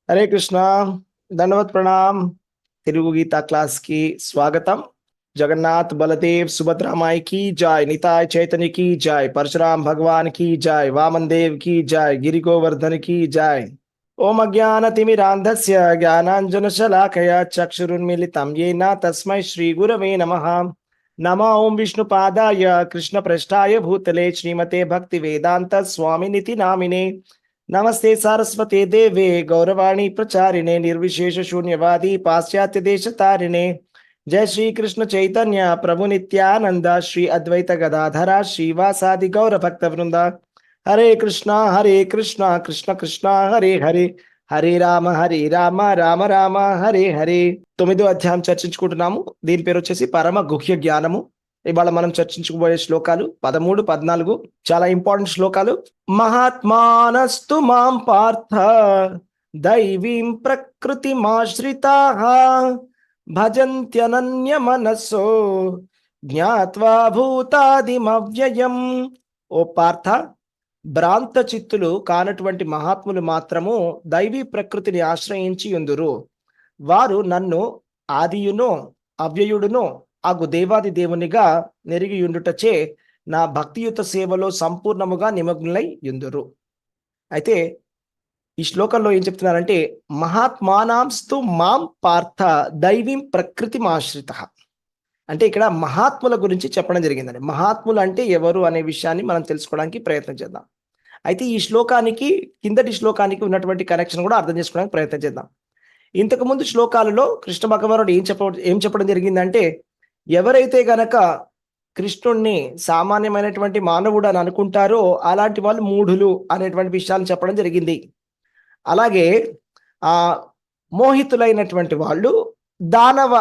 Hare Krishna. దండవత్ Pranam. Telugu Gita class కి స్వాగతం. జగన్నాథ్ బలదేవ్ సుభద్రామాయి की जय, निताय चैतन्य की जय, परशुराम भगवान की जय, वामन देव की जय, गिरि गोवर्धन की जय। ओम अज्ञानतिमिरान्धस्य ज्ञानाञ्जनशलाकया चक्षुरुन्मीलितं येन तस्मै श्रीगुरवे नमः। नमो ओम विष्णुपादाय कृष्णप्रेष्ठाय भूतले श्रीमते भक्तिवेदान्त स्वामिनिति नामिने। नमस्ते सारस्वते देवे गौरवाणी प्रचारिणे निर्विशेष शून्यवादी पाश्चात्य देश तारिणे। जय श्री कृष्ण चैतन्य प्रभु नित्यानंद श्री अद्वैत गदाधरा श्रीवासादि गौर भक्त वृंदा। हरे कृष्णा कृष्ण कृष्ण हरे हरे, हरे राम राम राम हरे हरे। తొమ్మిదో అధ్యాయం చర్చించుకుంటున్నాము. దీని పేరు వచ్చేసి పరమ గుహ్య జ్ఞానము. ఇవాళ మనం చర్చించుకోబోయే శ్లోకాలు 13, 14 చాలా ఇంపార్టెంట్ శ్లోకాలు. మహాత్మానస్తు మాం పార్థ దైవీం ప్రకృతిమాశ్రితాః భజంత్యనన్య మనస్సో జ్ఞాత్వా భూతాదిమవ్యయం. ఓ పార్థ, భ్రాంత చిత్తులు కానటువంటి మహాత్ములు మాత్రము దైవీ ప్రకృతిని ఆశ్రయించి యుందురు. వారు నన్ను ఆదియును అవ్యయుడును అగు దేవాది దేవునిగా నెరిగియుండుటచే నా భక్తియుత సేవలో సంపూర్ణముగా నిమగ్నులై యుందురు. అయితే ఈ శ్లోకంలో ఏం చెప్తున్నారంటే, మహాత్మానాంస్తు మాం పార్థ దైవీం ప్రకృతిమాశ్రిత. అంటే ఇక్కడ మహాత్ముల గురించి చెప్పడం జరిగిందండి. మహాత్ములు అంటే ఎవరు అనే విషయాన్ని మనం తెలుసుకోవడానికి ప్రయత్నం చేద్దాం. అయితే ఈ శ్లోకానికి కిందటి శ్లోకానికి ఉన్నటువంటి కనెక్షన్ కూడా అర్థం చేసుకోవడానికి ప్రయత్నం చేద్దాం. ఇంతకు ముందు శ్లోకాలలో కృష్ణ భగవానుడు ఏం చెప్పడం జరిగిందంటే, ఎవరైతే గనక కృష్ణుణ్ణి సామాన్యమైనటువంటి మానవుడు అని అనుకుంటారో అలాంటి వాళ్ళు మూఢులు అనేటువంటి విషయాన్ని చెప్పడం జరిగింది. అలాగే మోహితులైనటువంటి వాళ్ళు, దానవ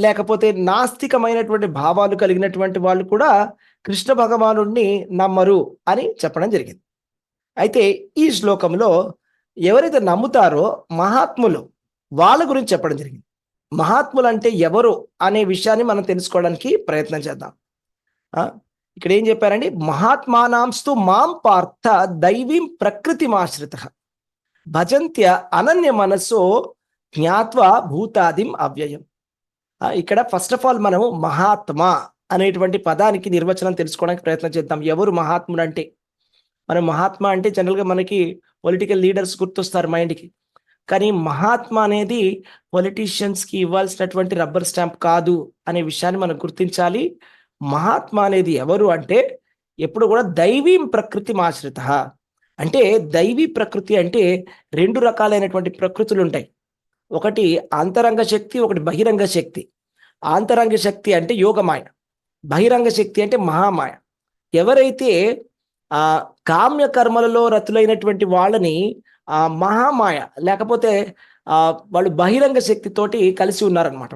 లేకపోతే నాస్తికమైనటువంటి భావాలు కలిగినటువంటి వాళ్ళు కూడా కృష్ణ భగవానుడిని నమ్మరు అని చెప్పడం జరిగింది. అయితే ఈ శ్లోకంలో ఎవరైతే నమ్ముతారో మహాత్ములు, వాళ్ళ గురించి చెప్పడం జరిగింది. మహాత్ములు అంటే ఎవరు అనే విషయాన్ని మనం తెలుసుకోవడానికి ప్రయత్నం చేద్దాం. ఇక్కడ ఏం చెప్పారండి, మహాత్మానాంస్తు మాం పార్థ దైవీం ప్రకృతిమాశ్రిత భజంత్య అనన్య మనస్సో జ్ఞాత్వా భూతాదిం అవ్యయం. ఇక్కడ ఫస్ట్ ఆఫ్ ఆల్ మనము మహాత్మా అనేటువంటి పదానికి నిర్వచనం తెలుసుకోవడానికి ప్రయత్నం చేద్దాం. ఎవరు మహాత్ముడు అంటే, మనం మహాత్మా అంటే జనరల్గా మనకి పొలిటికల్ లీడర్స్ గుర్తొస్తారు మైండ్కి. కానీ మహాత్మా అనేది పొలిటీషియన్స్కి ఇవ్వాల్సినటువంటి రబ్బర్ స్టాంప్ కాదు అనే విషయాన్ని మనం గుర్తించాలి. మహాత్మా అనేది ఎవరు అంటే ఎప్పుడు కూడా దైవీం ప్రకృతి ఆశ్రిత. అంటే దైవీ ప్రకృతి అంటే రెండు రకాలైనటువంటి ప్రకృతులు ఉంటాయి. ఒకటి అంతరంగ శక్తి, ఒకటి బహిరంగ శక్తి. ఆంతరంగ శక్తి అంటే యోగమాయ, బహిరంగ శక్తి అంటే మహామాయ. ఎవరైతే కామ్య కర్మలలో రతులైనటువంటి వాళ్ళని మహామాయ లేకపోతే వాళ్ళు బహిరంగ శక్తితోటి కలిసి ఉన్నారనమాట.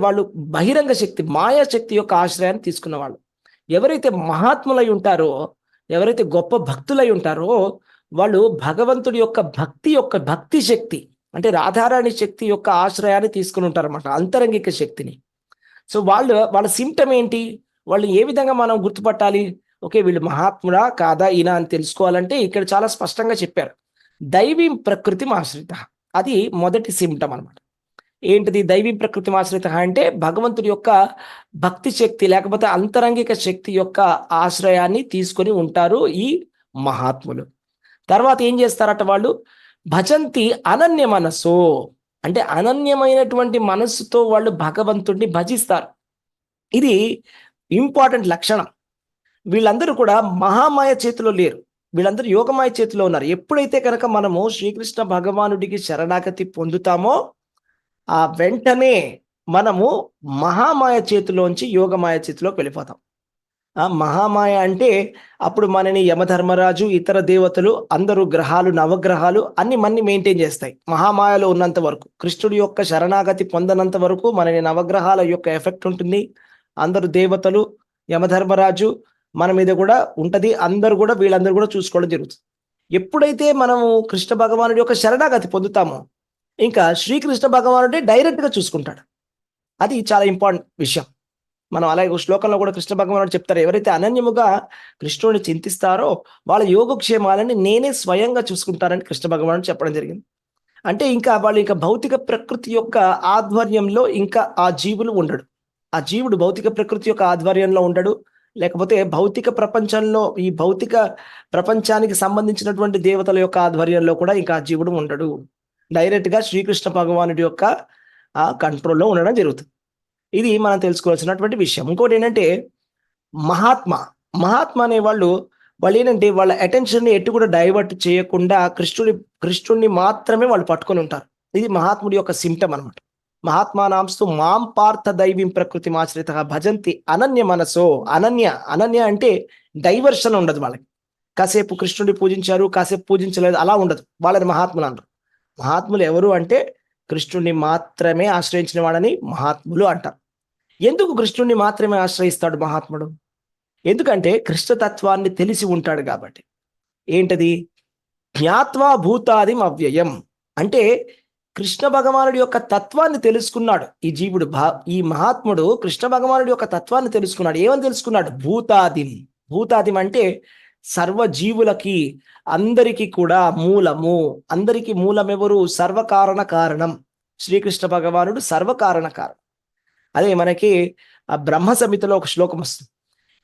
వాళ్ళు బహిరంగ శక్తి, మాయాశక్తి యొక్క ఆశ్రయాన్ని తీసుకున్న వాళ్ళు. ఎవరైతే మహాత్ములై ఉంటారో, ఎవరైతే గొప్ప భక్తులై ఉంటారో వాళ్ళు భగవంతుడి యొక్క భక్తి శక్తి అంటే రాధారాణి శక్తి యొక్క ఆశ్రయాన్ని తీసుకుని ఉంటారన్నమాట, అంతరంగిక శక్తిని. సో వాళ్ళ సిమ్టమ్ ఏంటి, వాళ్ళు ఏ విధంగా మనం గుర్తుపట్టాలి, ఓకే వీళ్ళు మహాత్ముడా కాదా ఈయన అని తెలుసుకోవాలంటే ఇక్కడ చాలా స్పష్టంగా చెప్పారు. దైవీం ప్రకృతి ఆశ్రిత, అది మొదటి సిమ్టమ్ అనమాట. ఏంటిది దైవీ ప్రకృతి ఆశ్రిత అంటే భగవంతుడి యొక్క భక్తి శక్తి లేకపోతే అంతరంగిక శక్తి యొక్క ఆశ్రయాన్ని తీసుకొని ఉంటారు ఈ మహాత్ములు. తర్వాత ఏం చేస్తారట వాళ్ళు, భజంతి అనన్య మనస్సు అంటే అనన్యమైనటువంటి మనస్సుతో వాళ్ళు భగవంతుడిని భజిస్తారు. ఇది ఇంపార్టెంట్ లక్షణం. వీళ్ళందరూ కూడా మహామాయ చేతిలో లేరు, వీళ్ళందరూ యోగమాయ చేతిలో ఉన్నారు. ఎప్పుడైతే కనుక మనము శ్రీకృష్ణ భగవానుడికి శరణాగతి పొందుతామో ఆ వెంటనే మనము మహామాయ చేతిలోంచి యోగమాయ చేతిలోకి వెళ్ళిపోతాం. మహామాయ అంటే అప్పుడు మనని యమధర్మరాజు, ఇతర దేవతలు, అందరూ గ్రహాలు, నవగ్రహాలు అన్ని మన్ని మెయింటైన్ చేస్తాయి. మహామాయలో ఉన్నంత వరకు, కృష్ణుడి యొక్క శరణాగతి పొందనంత వరకు మనని నవగ్రహాల యొక్క ఎఫెక్ట్ ఉంటుంది. అందరూ దేవతలు, యమధర్మరాజు మన మీద కూడా ఉంటది. వీళ్ళందరూ కూడా చూసుకోవడం జరుగుతుంది. ఎప్పుడైతే మనము కృష్ణ భగవానుడి యొక్క శరణాగతి పొందుతామో ఇంకా శ్రీకృష్ణ భగవానుడే డైరెక్ట్గా చూసుకుంటాడు. అది చాలా ఇంపార్టెంట్ విషయం. మనం అలాగే శ్లోకంలో కూడా కృష్ణ భగవానుడు చెప్తారు, ఎవరైతే అనన్యముగా కృష్ణుడిని చింతిస్తారో వాళ్ళ యోగక్షేమాలని నేనే స్వయంగా చూసుకుంటారని కృష్ణ భగవానుడు చెప్పడం జరిగింది. అంటే ఇంకా వాళ్ళు ఇంకా భౌతిక ప్రకృతి యొక్క ఆధ్వర్యంలో ఇంకా ఆ జీవులు ఉండడు. ఆ జీవుడు భౌతిక ప్రకృతి యొక్క ఆధ్వర్యంలో ఉండడు. లేకపోతే భౌతిక ప్రపంచంలో ఈ భౌతిక ప్రపంచానికి సంబంధించినటువంటి దేవతల యొక్క ఆధ్వర్యంలో కూడా ఇంకా ఆ జీవుడు ఉండడు. డైరెక్ట్‌గా శ్రీకృష్ణ భగవానుడి యొక్క కంట్రోల్‌లో ఉండడం జరుగుతుంది. ఇది మనం తెలుసుకోవాల్సినటువంటి విషయం. ఇంకోటేంటంటే మహాత్మా. మహాత్మా అనేవాళ్ళు వాళ్ళేంటంటే వాళ్ళ అటెన్షన్‌ని ఎటు కూడా డైవర్ట్ చేయకుండా కృష్ణుడిని మాత్రమే వాళ్ళు పట్టుకొని ఉంటారు. ఇది మహాత్ముడి యొక్క సింప్టమ్ అన్నమాట. మహాత్మానాంస్తు మాం పార్థ దైవీం ప్రకృతిమాశ్రితః భజంతి అనన్య మనసో. అనన్య అంటే డైవర్షన్ ఉండదు వాళ్ళకి. కాసేపు కృష్ణుడిని పూజించారు, కాసేపు పూజించలేదు అలా ఉండదు. వాళ్ళని మహాత్ములు అంటారు. మహాత్ములు ఎవరు అంటే కృష్ణుడిని మాత్రమే ఆశ్రయించిన వాళ్ళని మహాత్ములు అంటారు. ఎందుకు కృష్ణుడిని మాత్రమే ఆశ్రయిస్తాడు మహాత్ముడు? ఎందుకంటే కృష్ణతత్వాన్ని తెలిసి ఉంటాడు కాబట్టి. ఏంటది? జ్ఞాత్వా భూతాదిం అవ్యయం. అంటే కృష్ణ భగవానుడి యొక్క తత్వాన్ని తెలుసుకున్నాడు ఈ జీవుడు. ఈ మహాత్ముడు కృష్ణ భగవానుడి యొక్క తత్వాన్ని తెలుసుకున్నాడు. ఏమని తెలుసుకున్నాడు? భూతాదిం. భూతాదిం అంటే సర్వ జీవులకి, అందరికీ కూడా మూలము. అందరికీ మూలం ఎవరు? సర్వకారణ కారణం. శ్రీకృష్ణ భగవానుడు సర్వకారణ కారణం. అదే మనకి ఆ బ్రహ్మ సంహితలో ఒక శ్లోకం వస్తుంది.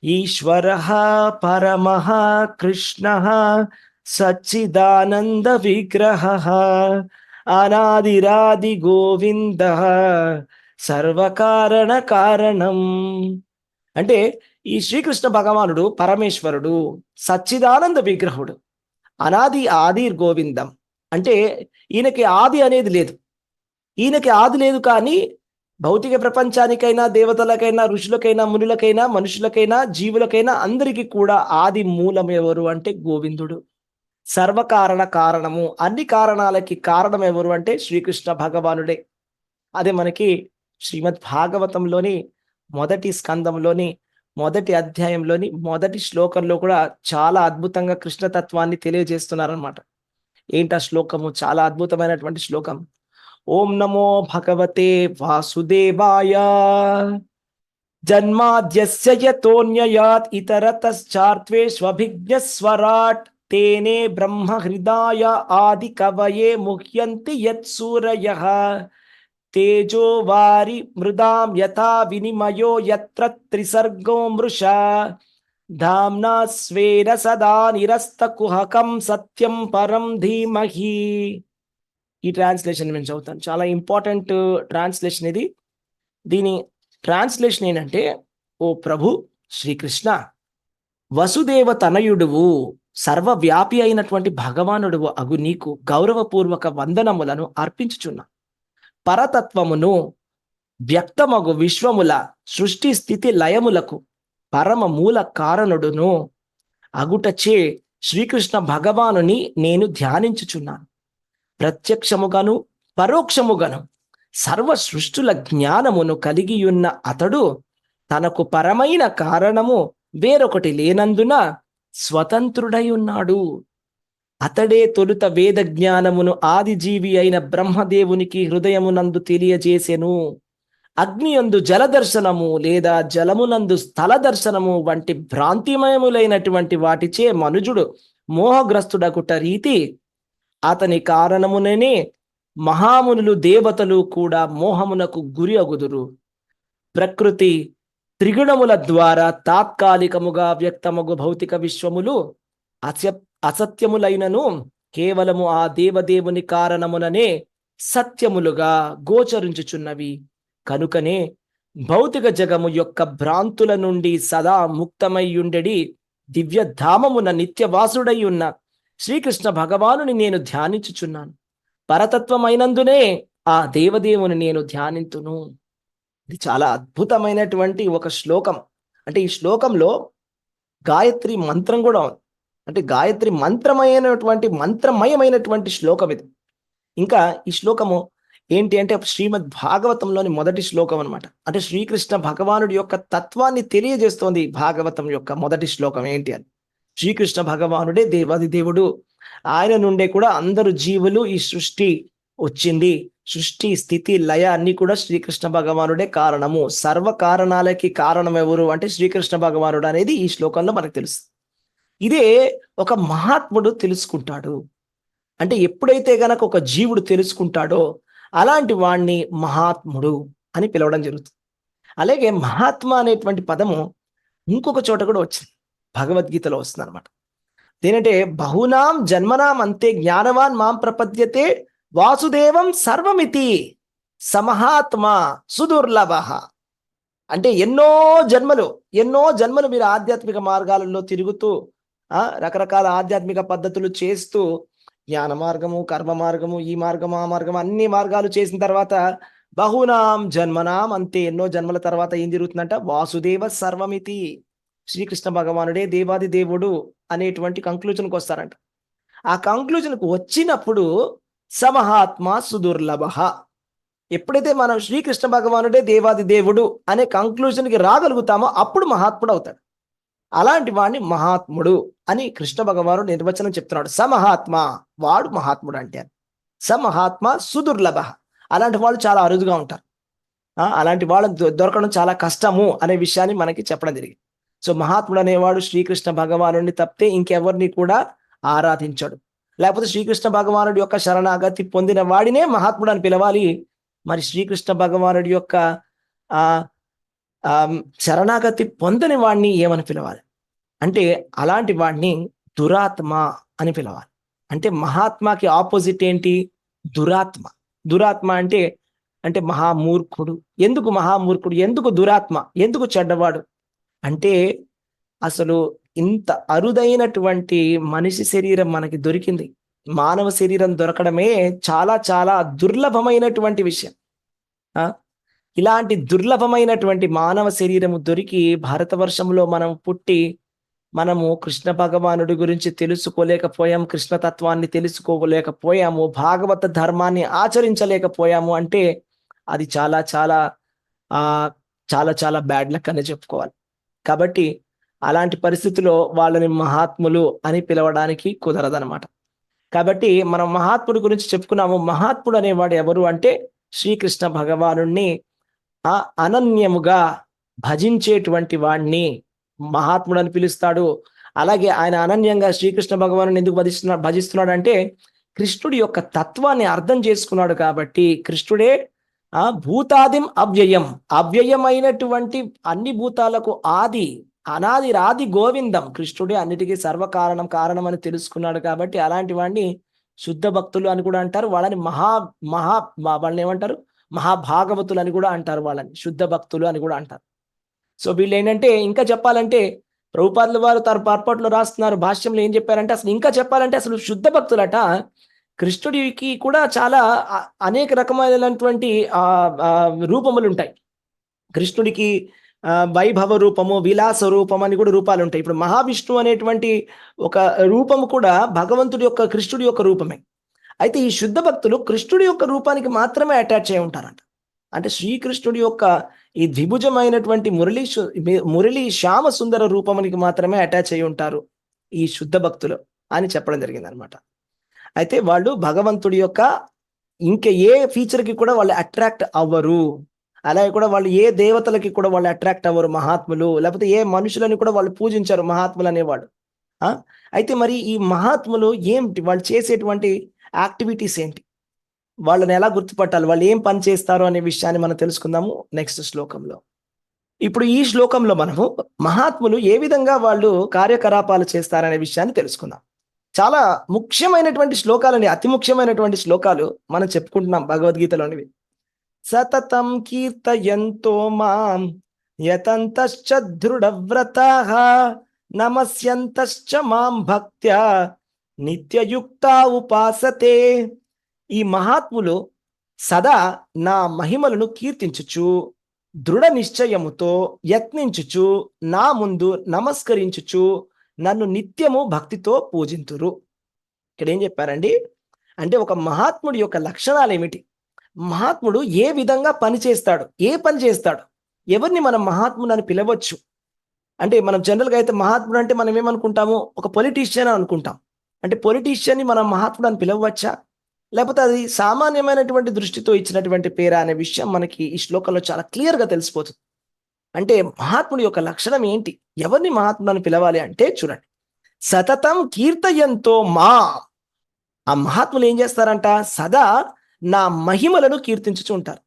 ఈశ్వరః పరమః కృష్ణః సచ్చిదానంద విగ్రహః అనాదిరాది గోవిందః సర్వకారణ కారణం. అంటే ఈ శ్రీకృష్ణ భగవానుడు పరమేశ్వరుడు, సచ్చిదానంద విగ్రహుడు, ఆది గోవిందం. అంటే ఈయనకి ఆది అనేది లేదు. ఈయనకి ఆది లేదు, కానీ భౌతిక ప్రపంచానికైనా, దేవతలకైనా, ఋషులకైనా, మునులకైనా, మనుషులకైనా, జీవులకైనా అందరికీ కూడా ఆది మూలం ఎవరు అంటే గోవిందుడు. సర్వకారణ కారణము. అన్ని కారణాలకి కారణం ఎవరు అంటే శ్రీకృష్ణ భగవానుడే. అదే మనకి శ్రీమద్ భాగవతంలోని మొదటి స్కందంలోని మొదటి అధ్యాయంలోని మొదటి శ్లోకంలో కూడా చాలా అద్భుతంగా కృష్ణతత్వాన్ని తెలియజేస్తున్నారనమాట. ఏంటా శ్లోకము? చాలా అద్భుతమైనటువంటి శ్లోకం. ఓం నమో భగవతే వాసుదేవాయ జన్మాద్యస్య యతోన్యయాత్ ఇతరతశ్చార్త్వేష్వభిజ్ఞస్వరాట్ తేనే బ్రహ్మ హృదాయ ఆది కవయే ముహ్యంతి యత్సూరయః తేజో వారి మృదాం యథా వినిమయో యత్ర త్రిసర్గో మృషా ధామ్నా స్వేన సదా నిరస్తకుహకం సత్యం పరం ధీమహి. ఈ ట్రాన్స్లేషన్ నేను చదువుతాను. చాలా ఇంపార్టెంట్ ట్రాన్స్లేషన్ ఇది. దీని ట్రాన్స్లేషన్ ఏంటంటే, ఓ ప్రభు శ్రీకృష్ణ, వసుదేవ తనయుడువు, సర్వవ్యాపి అయినటువంటి భగవానుడువు అగు నీకు గౌరవపూర్వక వందనములను అర్పించుచున్నా. పరతత్వమును వ్యక్తమగు విశ్వముల సృష్టి స్థితి లయములకు పరమ మూల కారణుడును అగుటచే శ్రీకృష్ణ భగవానుని నేను ధ్యానించుచున్నాను. ప్రత్యక్షముగాను పరోక్షముగాను సర్వ సృష్టుల జ్ఞానమును కలిగియున్న అతడు తనకు పరమైన కారణము వేరొకటి లేనందున స్వతంత్రుడై ఉన్నాడు. అతడే తొలుత వేద జ్ఞానమును ఆదిజీవి అయిన బ్రహ్మదేవునికి హృదయమునందు తెలియజేసెను. అగ్నియందు జలదర్శనము లేదా జలమునందు స్థల దర్శనము వంటి భ్రాంతిమయములైనటువంటి వాటిచే మనుజుడు మోహగ్రస్తుడగుట రీతి అతని కారణముననే మహామునులు, దేవతలు కూడా మోహమునకు గురి అగుదురు. ప్రకృతి త్రిగుణముల ద్వారా తాత్కాలికముగా వ్యక్తమగు భౌతిక విశ్వములు అసత్యములైనను కేవలము ఆ దేవదేవుని కారణముననే సత్యములుగా గోచరించుచున్నవి. కనుకనే భౌతిక జగము యొక్క భ్రాంతుల నుండి సదా ముక్తమయ్యుండెడి దివ్యధామమున నిత్యవాసుడై ఉన్న శ్రీకృష్ణ భగవానుని నేను ధ్యానించుచున్నాను. పరతత్వమైనందునే ఆ దేవదేవుని నేను ధ్యానింతును. ఇది చాలా అద్భుతమైనటువంటి ఒక శ్లోకం. అంటే ఈ శ్లోకంలో గాయత్రి మంత్రం కూడా ఉంది. అంటే గాయత్రి మంత్రమయమైనటువంటి శ్లోకం ఇది. ఇంకా ఈ శ్లోకము ఏంటి అంటే శ్రీమద్ భాగవతంలోని మొదటి శ్లోకం అనమాట. అంటే శ్రీకృష్ణ భగవానుడి యొక్క తత్వాన్ని తెలియజేస్తోంది భాగవతం యొక్క మొదటి శ్లోకం ఏంటి అని. శ్రీకృష్ణ భగవానుడే దేవాది దేవుడు. ఆయన నుండే కూడా అందరు జీవులు, ఈ సృష్టి వచ్చింది. సృష్టి స్థితి లయ అన్ని కూడా శ్రీకృష్ణ భగవానుడే కారణము. సర్వ కారణాలకి కారణం ఎవరు అంటే శ్రీకృష్ణ భగవానుడు అనేది ఈ శ్లోకంలో మనకు తెలుసు. ఇదే ఒక మహాత్ముడు తెలుసుకుంటాడు. అంటే ఎప్పుడైతే గనక ఒక జీవుడు తెలుసుకుంటాడో అలాంటి వాణ్ణి మహాత్ముడు అని పిలవడం జరుగుతుంది. అలాగే మహాత్మ అనేటువంటి పదము ఇంకొక చోట కూడా వచ్చింది, భగవద్గీతలో వస్తుంది అనమాట. దేనంటే బహునాం జన్మనాం అంతే జ్ఞానవాన్ మాం ప్రపద్యతే వాసుదేవం సర్వమితి సమహాత్మ సుదుర్లభ. అంటే ఎన్నో జన్మలు మీరు ఆధ్యాత్మిక మార్గాలలో తిరుగుతూ రకరకాల ఆధ్యాత్మిక పద్ధతులు చేస్తూ జ్ఞాన మార్గము, కర్మ మార్గము, ఈ మార్గము, ఆ మార్గము, అన్ని మార్గాలు చేసిన తర్వాత బహునాం జన్మనాం అంతే ఎన్నో జన్మల తర్వాత ఏం జరుగుతుందంట, వాసుదేవ సర్వమితి, శ్రీకృష్ణ భగవానుడే దేవాది దేవుడు అనేటువంటి కంక్లూజన్కి వస్తారంట. ఆ కంక్లూజన్కు వచ్చినప్పుడు సమహాత్మ సుదుర్లభ. ఎప్పుడైతే మనం శ్రీకృష్ణ భగవానుడే దేవాది దేవుడు అనే కంక్లూజన్కి రాగలుగుతామో అప్పుడు మహాత్ముడు అవుతాడు. అలాంటి వాడిని మహాత్ముడు అని కృష్ణ భగవానుడు నిర్వచనం చెప్తున్నాడు. సమహాత్మ, వాడు మహాత్ముడు అంటే. సమహాత్మ సుదుర్లభ, అలాంటి వాళ్ళు చాలా అరుదుగా ఉంటారు. అలాంటి వాళ్ళని దొరకడం చాలా కష్టము అనే విషయాన్ని మనకి చెప్పడం జరిగింది. సో మహాత్ముడు అనేవాడు శ్రీకృష్ణ భగవానుడిని తప్పితే ఇంకెవరిని కూడా ఆరాధించడు. లేకపోతే శ్రీకృష్ణ భగవానుడి యొక్క శరణాగతి పొందిన వాడినే మహాత్ముడు అని పిలవాలి. మరి శ్రీకృష్ణ భగవానుడి యొక్క శరణాగతి పొందని వాడిని ఏమని పిలవాలి అంటే అలాంటి వాడిని దురాత్మ అని పిలవాలి. అంటే మహాత్మకి ఆపోజిట్ ఏంటి? దురాత్మ. దురాత్మ అంటే అంటే మహామూర్ఖుడు. ఎందుకు మహామూర్ఖుడు? ఎందుకు దురాత్మ? ఎందుకు చెడ్డవాడు? అంటే అసలు ఇంత అరుదైనటువంటి మనిషి శరీరం మనకి దొరికింది. మానవ శరీరం దొరకడమే చాలా చాలా దుర్లభమైనటువంటి విషయం. ఇలాంటి దుర్లభమైనటువంటి మానవ శరీరము దొరికి భారతవర్షంలో మనం పుట్టి మనము కృష్ణ భగవానుడి గురించి తెలుసుకోలేకపోయాం, కృష్ణతత్వాన్ని తెలుసుకోలేకపోయాము, భాగవత ధర్మాన్ని ఆచరించలేకపోయాము అంటే అది చాలా చాలా చాలా చాలా బ్యాడ్ లక్ అని చెప్పుకోవాలి. కాబట్టి అలాంటి పరిస్థితిలో వాళ్ళని మహాత్ములు అని పిలవడానికి కుదరదనమాట. కాబట్టి మనం మహాత్ముడి గురించి చెప్పుకున్నాము. మహాత్ముడు అనేవాడు ఎవరు అంటే శ్రీకృష్ణ భగవానుణ్ణి అనన్యముగా భజించేటువంటి వాణ్ణి మహాత్ముడు అని పిలుస్తాడు. అలాగే ఆయన అనన్యంగా శ్రీకృష్ణ భగవాను ఎందుకు భజిస్తున్నాడు అంటే కృష్ణుడి యొక్క తత్వాన్ని అర్థం చేసుకున్నాడు కాబట్టి. కృష్ణుడే భూతాదిం అవ్యయం, అవ్యయమైనటువంటి అన్ని భూతాలకు ఆది, అనాది రాది గోవిందం. కృష్ణుడే అన్నిటికీ కారణం అని తెలుసుకున్నాడు కాబట్టి అలాంటి వాడిని శుద్ధ భక్తులు అని కూడా అంటారు. వాళ్ళని వాళ్ళని ఏమంటారు? మహాభాగవతులు అని కూడా అంటారు. వాళ్ళని శుద్ధ భక్తులు అని కూడా అంటారు. సో వీళ్ళు ఏంటంటే ఇంకా చెప్పాలంటే ప్రభుపాదుల వారు తన పార్పాట్లో రాస్తున్నారు, భాష్యంలో ఏం చెప్పారంటే అసలు ఇంకా చెప్పాలంటే అసలు శుద్ధ భక్తులట కృష్ణుడికి కూడా చాలా అనేక రకమైనటువంటి రూపములు ఉంటాయి. కృష్ణుడికి వైభవ రూపము, విలాస రూపం అని కూడా రూపాలు ఉంటాయి. ఇప్పుడు మహావిష్ణువు అనేటువంటి ఒక రూపము కూడా భగవంతుడి యొక్క కృష్ణుడి యొక్క రూపమే. అయితే ఈ శుద్ధ భక్తులు కృష్ణుడి యొక్క రూపానికి మాత్రమే అటాచ్ అయి ఉంటారంట. అంటే శ్రీకృష్ణుడి యొక్క ఈ ద్విభుజమైనటువంటి మురళి శ్యామ సుందర రూపమునికి మాత్రమే అటాచ్ అయి ఉంటారు ఈ శుద్ధ భక్తులు అని చెప్పడం జరిగింది అనమాట. అయితే వాళ్ళు భగవంతుడి యొక్క ఇంకా ఏ ఫీచర్కి కూడా వాళ్ళు అట్రాక్ట్ అవ్వరు. అలాగే కూడా వాళ్ళు ఏ దేవతలకి కూడా వాళ్ళు అట్రాక్ట్ అవ్వరు మహాత్ములు, లేకపోతే ఏ మనుషులని కూడా వాళ్ళు పూజించారు మహాత్ములు అనేవాడు. అయితే మరి ఈ మహాత్ములు ఏమిటి, వాళ్ళు చేసేటువంటి యాక్టివిటీస్ ఏంటి, వాళ్ళని ఎలా గుర్తుపట్టాలి, వాళ్ళు ఏం పని చేస్తారు అనే విషయాన్ని మనం తెలుసుకుందాము నెక్స్ట్ శ్లోకంలో. ఇప్పుడు ఈ శ్లోకంలో మనము మహాత్ములు ఏ విధంగా వాళ్ళు కార్యకలాపాలు చేస్తారనే విషయాన్ని తెలుసుకుందాం. చాలా ముఖ్యమైనటువంటి శ్లోకాలని, అతి ముఖ్యమైనటువంటి శ్లోకాలు మనం చెప్పుకుంటున్నాం భగవద్గీతలోనివి. సతతం కీర్తయంతో మాం యతంతశ్చ దృఢవ్రతాః నమస్యంతశ్చ మాం భక్త్యా నిత్యయుక్తా ఉపాసతే. ఈ మహాత్ములు సదా నా మహిమలను కీర్తించుచు దృఢ నిశ్చయముతో యత్నించుచు నా ముందు నమస్కరించుచు నన్ను నిత్యము భక్తితో పూజింతురు. ఇక్కడ ఏం చెప్పారండి అంటే ఒక మహాత్ముడి యొక్క లక్షణాలు ఏమిటి, మహాత్ముడు ఏ విధంగా పని చేస్తాడు, ఏ పని చేస్తాడు, ఎవరిని మనం మహాత్ముడు అని పిలవచ్చు అంటే మనం జనరల్గా అయితే మహాత్ముడు అంటే మనం ఏమనుకుంటాము, ఒక పొలిటీషియన్ అనుకుంటాం. అంటే పొలిటీషియన్ని మనం మహాత్ముడు అని పిలవచ్చా, లేకపోతే అది సామాన్యమైనటువంటి దృష్టితో ఇచ్చినటువంటి పేరా అనే విషయం మనకి ఈ శ్లోకంలో చాలా క్లియర్గా తెలిసిపోతుంది. అంటే మహాత్ముడి యొక్క లక్షణం ఏంటి, ఎవరిని మహాత్ముడు అని పిలవాలి అంటే చూడండి, సతతం కీర్తయంతో మా, ఆ మహాత్ములు ఏం చేస్తారంట? సదా నా మహిమలను కీర్తించుచు ఉంటారు.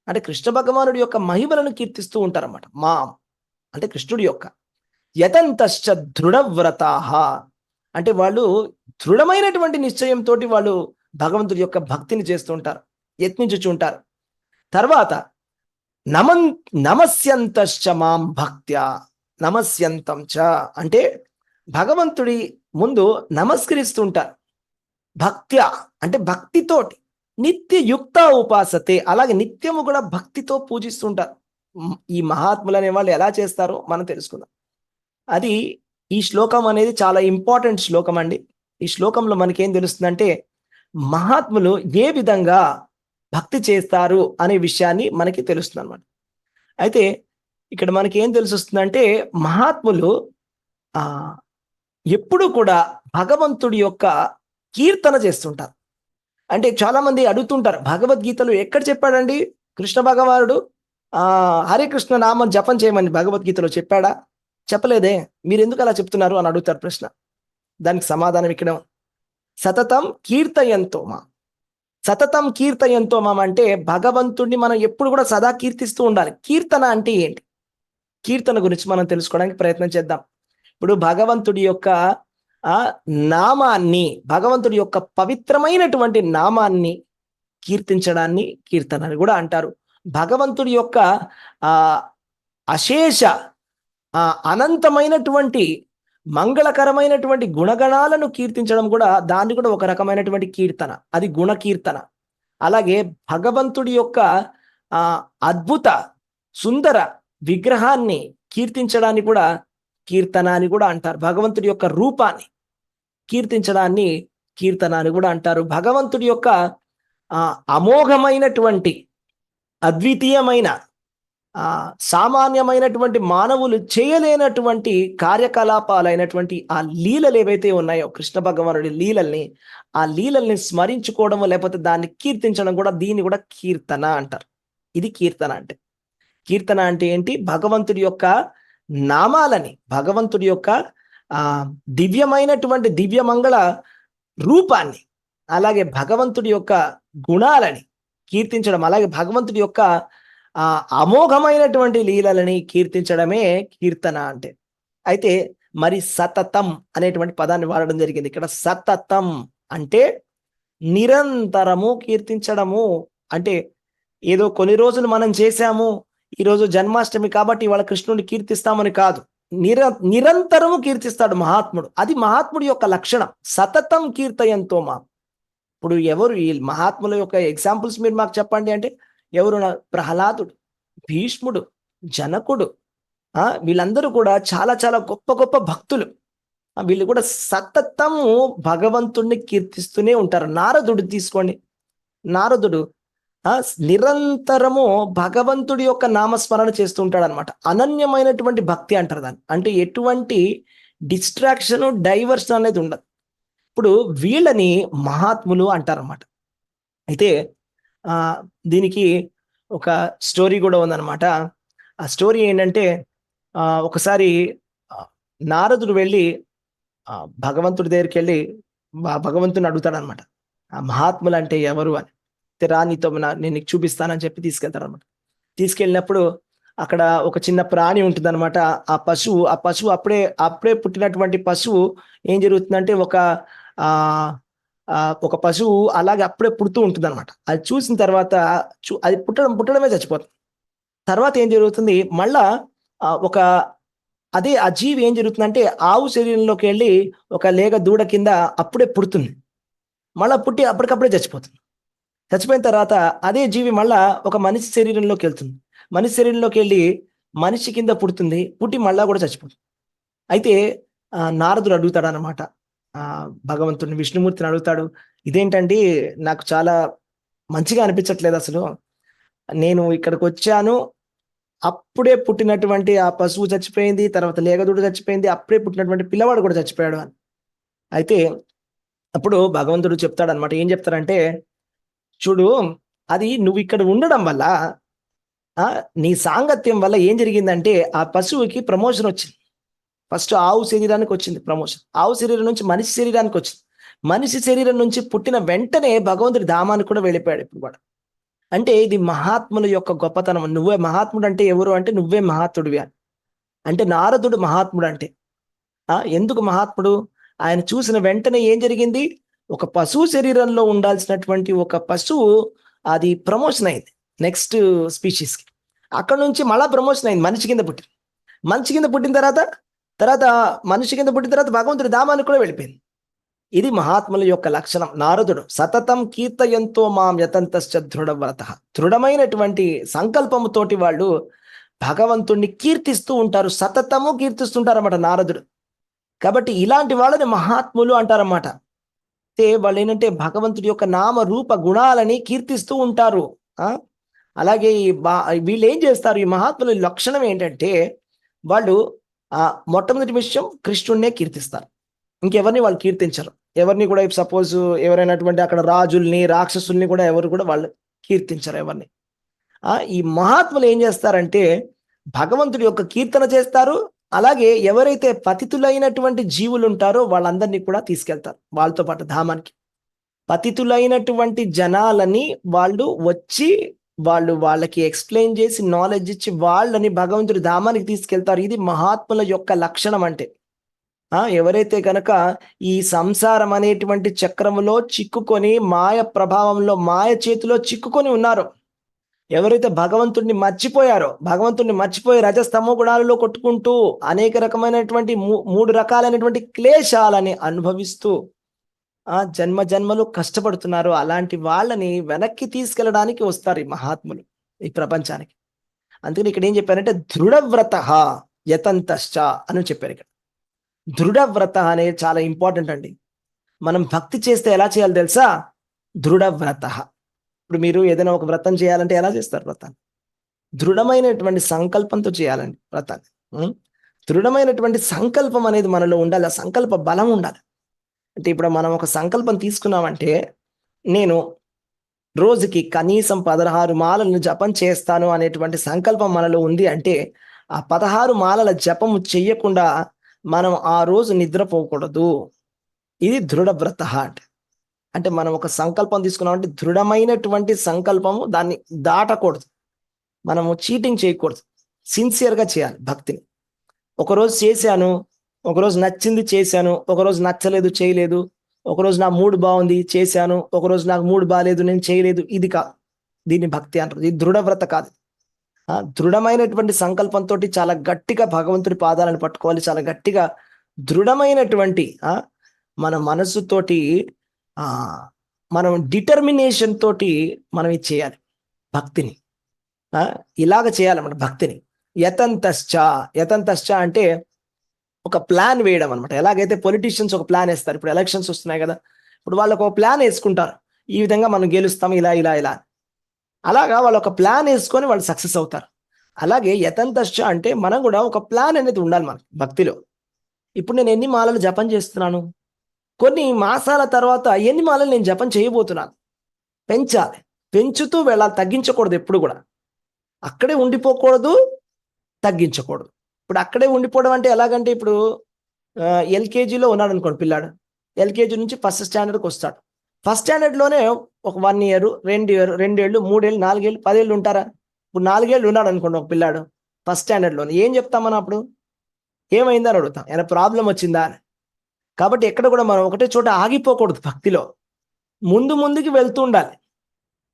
అంటే కృష్ణ భగవానుడి యొక్క మహిమలను కీర్తిస్తూ ఉంటారన్నమాట. అంటే కృష్ణుడి యొక్క యతంతశ్చ దృఢవ్రతాః, అంటే వాళ్ళు దృఢమైనటువంటి నిశ్చయంతోటి వాళ్ళు భగవంతుడి యొక్క భక్తిని చేస్తూ ఉంటారు, యత్నించుచు ఉంటారు. తర్వాత నమన్ నమస్యంతశ్చ మాం భక్త్యా, నమస్యంతం చ అంటే భగవంతుడి ముందు నమస్కరిస్తుంటారు. భక్త్య అంటే భక్తితోటి, నిత్యయుక్త ఉపాసతే, అలాగే నిత్యము కూడా భక్తితో పూజిస్తుంటారు. ఈ మహాత్ములు అనే వాళ్ళు ఎలా చేస్తారో మనం తెలుసుకుందాం. అది ఈ శ్లోకం అనేది చాలా ఇంపార్టెంట్ శ్లోకం అండి. ఈ శ్లోకంలో మనకేం తెలుస్తుందంటే మహాత్ములు ఏ విధంగా భక్తి చేస్తారు అనే విషయాన్ని మనకి తెలుస్తుంది అనమాట. అయితే ఇక్కడ మనకి ఏం తెలిసొస్తుందంటే మహాత్ములు ఆ ఎప్పుడు కూడా భగవంతుడి యొక్క కీర్తన చేస్తుంటారు. అంటే చాలా మంది అడుగుతుంటారు, భగవద్గీతలో ఎక్కడ చెప్పాడండి కృష్ణ భగవానుడు హరే కృష్ణ నామం జపం చేయమని భగవద్గీతలో చెప్పాడా? చెప్పలేదే, మీరు ఎందుకు అలా చెప్తున్నారు అని అడుగుతారు ప్రశ్న. దానికి సమాధానం ఇక్కడ, సతతం కీర్తయంతో మా, సతతం కీర్తయంతో మామ అంటే భగవంతుడిని మనం ఎప్పుడు కూడా సదా కీర్తిస్తూ ఉండాలి. కీర్తన అంటే ఏంటి? కీర్తన గురించి మనం తెలుసుకోవడానికి ప్రయత్నం చేద్దాం. ఇప్పుడు భగవంతుడి యొక్క నామాన్ని, భగవంతుడి యొక్క పవిత్రమైనటువంటి నామాన్ని కీర్తించడాన్ని కీర్తన అని కూడా అంటారు. భగవంతుడి యొక్క అశేష అనంతమైనటువంటి మంగళకరమైనటువంటి గుణగణాలను కీర్తించడం కూడా, దాన్ని కూడా ఒక రకమైనటువంటి కీర్తన, అది గుణ కీర్తన. అలాగే భగవంతుడి యొక్క అద్భుత సుందర విగ్రహాన్ని కీర్తించడాన్ని కూడా కీర్తన అని కూడా అంటారు. భగవంతుడి యొక్క రూపాన్ని కీర్తించడాన్ని కీర్తన అని కూడా అంటారు. భగవంతుడి యొక్క అమోఘమైనటువంటి అద్వితీయమైన సామాన్యమైనటువంటి మానవులు చేయలేనటువంటి కార్యకలాపాలైనటువంటి ఆ లీలలు ఏవైతే ఉన్నాయో, కృష్ణ భగవానుడి లీలల్ని, ఆ లీలల్ని స్మరించుకోవడం లేకపోతే దాన్ని కీర్తించడం కూడా, దీన్ని కూడా కీర్తన అంటారు. ఇది కీర్తన అంటే. కీర్తన అంటే ఏంటి? భగవంతుడి యొక్క నామాలని, భగవంతుడి యొక్క దివ్యమైనటువంటి దివ్యమంగళ రూపాన్ని, అలాగే భగవంతుడి యొక్క గుణాలని కీర్తించడం, అలాగే భగవంతుడి యొక్క అమోఘమైనటువంటి లీలలని కీర్తించడమే కీర్తన అంటే. అయితే మరి సతతం అనేటువంటి పదాన్ని వాడడం జరిగింది ఇక్కడ. సతతం అంటే నిరంతరము కీర్తించడము. అంటే ఏదో కొన్ని రోజులు మనం చేశాము, ఈరోజు జన్మాష్టమి కాబట్టి ఇవాళ కృష్ణుడిని కీర్తిస్తామని కాదు. నిరంతరము కీర్తిస్తాడు మహాత్ముడు. అది మహాత్ముడి యొక్క లక్షణం. సతతం కీర్తయంతో మా. ఇప్పుడు ఎవరు ఈ మహాత్ముల యొక్క ఎగ్జాంపుల్స్ మీరు మాకు చెప్పండి అంటే ఎవరు? ప్రహ్లాదుడు, భీష్ముడు, జనకుడు, వీళ్ళందరూ కూడా చాలా చాలా గొప్ప గొప్ప భక్తులు. వీళ్ళు కూడా సతతము భగవంతుణ్ణి కీర్తిస్తూనే ఉంటారు. నారదుడు తీసుకోండి, నారదుడు నిరంతరము భగవంతుడి యొక్క నామస్మరణ చేస్తూ ఉంటాడు అనమాట. అనన్యమైనటువంటి భక్తి అంటారు దాన్ని. అంటే ఎటువంటి డిస్ట్రాక్షన్, డైవర్షన్ అనేది ఉండదు. ఇప్పుడు వీళ్ళని మహాత్ములు అంటారన్నమాట. అయితే దీనికి ఒక స్టోరీ కూడా ఉందన్నమాట. ఆ స్టోరీ ఏంటంటే ఒకసారి నారదుడు వెళ్ళి భగవంతుడి దగ్గరికి వెళ్ళి భగవంతుని అడుగుతాడు అనమాట, ఆ మహాత్ములు అంటే ఎవరు అని. రానితో నేను నీకు చూపిస్తానని చెప్పి తీసుకెళ్తాడు అనమాట. తీసుకెళ్ళినప్పుడు అక్కడ ఒక చిన్న ప్రాణి ఉంటుంది అనమాట. ఆ పశువు అప్పుడే పుట్టినటువంటి పశువు ఏం జరుగుతుందంటే ఒక పశువు అలాగే అప్పుడే పుడుతూ ఉంటుంది అనమాట. అది చూసిన తర్వాత అది పుట్టడమే చచ్చిపోతుంది. తర్వాత ఏం జరుగుతుంది, మళ్ళా అదే ఆ జీవి ఏం జరుగుతుందంటే ఆవు శరీరంలోకి వెళ్ళి ఒక లేగ దూడ కింద అప్పుడే పుడుతుంది. మళ్ళా పుట్టి అప్పటికప్పుడే చచ్చిపోతుంది. చచ్చిపోయిన తర్వాత అదే జీవి మళ్ళా ఒక మనిషి శరీరంలోకి వెళ్తుంది. మనిషి శరీరంలోకి వెళ్ళి మనిషి కింద పుడుతుంది, పుట్టి మళ్ళా కూడా చచ్చిపోతుంది. అయితే నారదుడు అడుగుతాడు అనమాట భగవంతుడిని, విష్ణుమూర్తిని అడుగుతాడు, ఇదేంటండి నాకు చాలా మంచిగా అనిపించట్లేదు అసలు. నేను ఇక్కడికి వచ్చాను, అప్పుడే పుట్టినటువంటి ఆ పశువు చచ్చిపోయింది, తర్వాత లేగదూడు చచ్చిపోయింది, అప్పుడే పుట్టినటువంటి పిల్లవాడు కూడా చచ్చిపోయాడు అని. అయితే అప్పుడు భగవంతుడు చెప్తాడు అనమాట. ఏం చెప్తారంటే, చూడు, అది నువ్వు ఇక్కడ ఉండడం వల్ల, నీ సాంగత్యం వల్ల ఏం జరిగిందంటే ఆ పశువుకి ప్రమోషన్ వచ్చింది. ఫస్ట్ ఆవు శరీరానికి వచ్చింది ప్రమోషన్, ఆవు శరీరం నుంచి మనిషి శరీరానికి వచ్చింది, మనిషి శరీరం నుంచి పుట్టిన వెంటనే భగవంతుడి ధామానికి కూడా వెళ్ళిపోయాడు ఇప్పుడు కూడా. అంటే ఇది మహాత్ముల యొక్క గొప్పతనం. నువ్వే మహాత్ముడు అంటే ఎవరు అంటే నువ్వే మహాత్ముడివి అని. అంటే నారదుడు మహాత్ముడు అంటే ఎందుకు మహాత్ముడు? ఆయన చూసిన వెంటనే ఏం జరిగింది? ఒక పశువు శరీరంలో ఉండాల్సినటువంటి ఒక పశువు అది ప్రమోషన్ అయింది నెక్స్ట్ స్పీషీస్కి. అక్కడ నుంచి మళ్ళా ప్రమోషన్ అయింది, మనిషి కింద పుట్టింది. మనిషి కింద పుట్టిన తర్వాత మనిషి కింద పుట్టిన తర్వాత భగవంతుడి ధామానికి కూడా వెళ్ళిపోయింది. ఇది మహాత్ముల యొక్క లక్షణం. నారదుడు సతతం కీర్తయంతో మాం యతంతశ్చ దృఢవ్రత, దృఢమైనటువంటి సంకల్పముతోటి వాళ్ళు భగవంతుణ్ణి కీర్తిస్తూ ఉంటారు, సతతము కీర్తిస్తుంటారన్నమాట నారదుడు. కాబట్టి ఇలాంటి వాళ్ళని మహాత్ములు అంటారన్నమాట. అంటే వాళ్ళు ఏంటంటే భగవంతుడి యొక్క నామ రూప గుణాలని కీర్తిస్తూ ఉంటారు. అలాగే వీళ్ళు ఏం చేస్తారు, ఈ మహాత్ముల లక్షణం ఏంటంటే వాళ్ళు మొట్టమొదటి విషయం కృష్ణుడినే కీర్తిస్తారు, ఇంకెవరిని వాళ్ళు కీర్తించరు. ఎవరిని కూడా సపోజ్ ఎవరైనటువంటి అక్కడ రాజుల్ని రాక్షసుల్ని కూడా ఎవరు కూడా వాళ్ళు కీర్తించరు ఎవరిని. ఈ మహాత్ములు ఏం చేస్తారంటే భగవంతుడి యొక్క కీర్తన చేస్తారు. అలాగే ఎవరైతే పతితులైనటువంటి జీవులు ఉంటారో వాళ్ళందరినీ కూడా తీసుకెళ్తారు వాళ్ళతో పాటు ధామానికి. పతితులైనటువంటి జనాలని వాళ్ళు వచ్చి వాళ్ళకి ఎక్స్ప్లెయిన్ చేసి నాలెడ్జ్ ఇచ్చి వాళ్ళని భగవంతుడి ధామానికి తీసుకెళ్తారు. ఇది మహాత్ముల యొక్క లక్షణం. అంటే ఎవరైతే కనుక ఈ సంసారం అనేటువంటి చక్రములో చిక్కుకొని మాయ ప్రభావంలో మాయ చేతిలో చిక్కుకొని ఉన్నారో, ఎవరైతే భగవంతుడిని మర్చిపోయి రజస్తమో గుణాలలో కొట్టుకుంటూ అనేక రకమైనటువంటి మూడు రకాలైనటువంటి క్లేశాలని అనుభవిస్తూ జన్మ జన్మలు కష్టపడుతున్నారు, అలాంటి వాళ్ళని వెనక్కి తీసుకెళ్ళడానికి వస్తారు ఈ మహాత్ములు ఈ ప్రపంచానికి. అందుకని ఇక్కడ ఏం చెప్పారంటే దృఢవ్రత యతంతశ్చ అని చెప్పారు. ఇక్కడ దృఢవ్రత అనేది చాలా ఇంపార్టెంట్ అండి. మనం భక్తి చేస్తే ఎలా చేయాలి తెలుసా? దృఢవ్రత. ఇప్పుడు మీరు ఏదైనా ఒక వ్రతం చేయాలంటే ఎలా చేస్తారు వ్రతాన్ని? దృఢమైనటువంటి సంకల్పంతో చేయాలండి వ్రతాన్ని. దృఢమైనటువంటి సంకల్పం అనేది మనలో ఉండాలి, ఆ సంకల్ప బలం ఉండాలి. అంటే ఇప్పుడు మనం ఒక సంకల్పం తీసుకున్నామంటే నేను రోజుకి కనీసం 16 మాలలను జపం చేస్తాను అనేటువంటి సంకల్పం మనలో ఉంది అంటే ఆ 16 మాలల జపము చెయ్యకుండా మనం ఆ రోజు నిద్రపోకూడదు. ఇది దృఢవ్రత. అంటే మనం ఒక సంకల్పం తీసుకున్నామంటే దృఢమైనటువంటి సంకల్పము, దాన్ని దాటకూడదు, మనము చీటింగ్ చేయకూడదు, సిన్సియర్గా చేయాలి భక్తిని. ఒకరోజు చేశాను, ఒకరోజు నచ్చింది చేశాను, ఒకరోజు నచ్చలేదు చేయలేదు, ఒకరోజు నా మూడు బాగుంది చేశాను, ఒకరోజు నాకు మూడు బాగాలేదు నేను చేయలేదు, ఇది కాదు, దీన్ని భక్తి అంటారు. ఇది దృఢవ్రత కాదు. దృఢమైనటువంటి సంకల్పంతో చాలా గట్టిగా భగవంతుడి పాదాలను పట్టుకోవాలి, చాలా గట్టిగా దృఢమైనటువంటి మన మనసుతోటి మనం డిటర్మినేషన్ తోటి మనం ఇది చేయాలి భక్తిని. ఇలాగ చేయాలన్నమాట భక్తిని. యతంతశ్చ అంటే ఒక ప్లాన్ వేయడం అనమాట. ఎలాగైతే పొలిటీషియన్స్ ఒక ప్లాన్ వేస్తారు, ఇప్పుడు ఎలక్షన్స్ వస్తున్నాయి కదా, ఇప్పుడు వాళ్ళకు ఒక ప్లాన్ వేసుకుంటారు, ఈ విధంగా మనం గెలుస్తాం ఇలా ఇలా ఇలా. అలాగా వాళ్ళు ఒక ప్లాన్ వేసుకొని వాళ్ళు సక్సెస్ అవుతారు. అలాగే యతంతశ్చ అంటే మనం కూడా ఒక ప్లాన్ అనేది ఉండాలి మనకి భక్తిలో. ఇప్పుడు నేను ఎన్ని మాలలు జపం చేస్తున్నాను, కొన్ని మాసాల తర్వాత ఎన్ని మాలలు నేను జపం చేయబోతున్నాను, పెంచాలి, పెంచుతూ వెళ్ళాలి, తగ్గించకూడదు ఎప్పుడు కూడా. అక్కడే ఉండిపోకూడదు, తగ్గించకూడదు. ఇప్పుడు అక్కడే ఉండిపోవడం అంటే ఎలాగంటే ఇప్పుడు ఎల్కేజీలో ఉన్నాడు అనుకోండి పిల్లాడు, ఎల్కేజీ నుంచి ఫస్ట్ స్టాండర్డ్కి వస్తాడు. ఫస్ట్ స్టాండర్డ్లోనే ఒక 1 year 2 years 2 ఏళ్ళు 3 ఏళ్ళు 4 ఏళ్ళు 10 ఏళ్ళు ఉంటారా? ఇప్పుడు 4 ఏళ్ళు ఉన్నాడు అనుకోండి ఒక పిల్లాడు ఫస్ట్ స్టాండర్డ్లోనే, ఏం చెప్తాం మనం అప్పుడు? ఏమైందని అడుగుతాం, ఏమైనా ప్రాబ్లం వచ్చిందా అని. కాబట్టి ఎక్కడ కూడా మనం ఒకటే చోట ఆగిపోకూడదు భక్తిలో, ముందుకి వెళ్తూ ఉండాలి,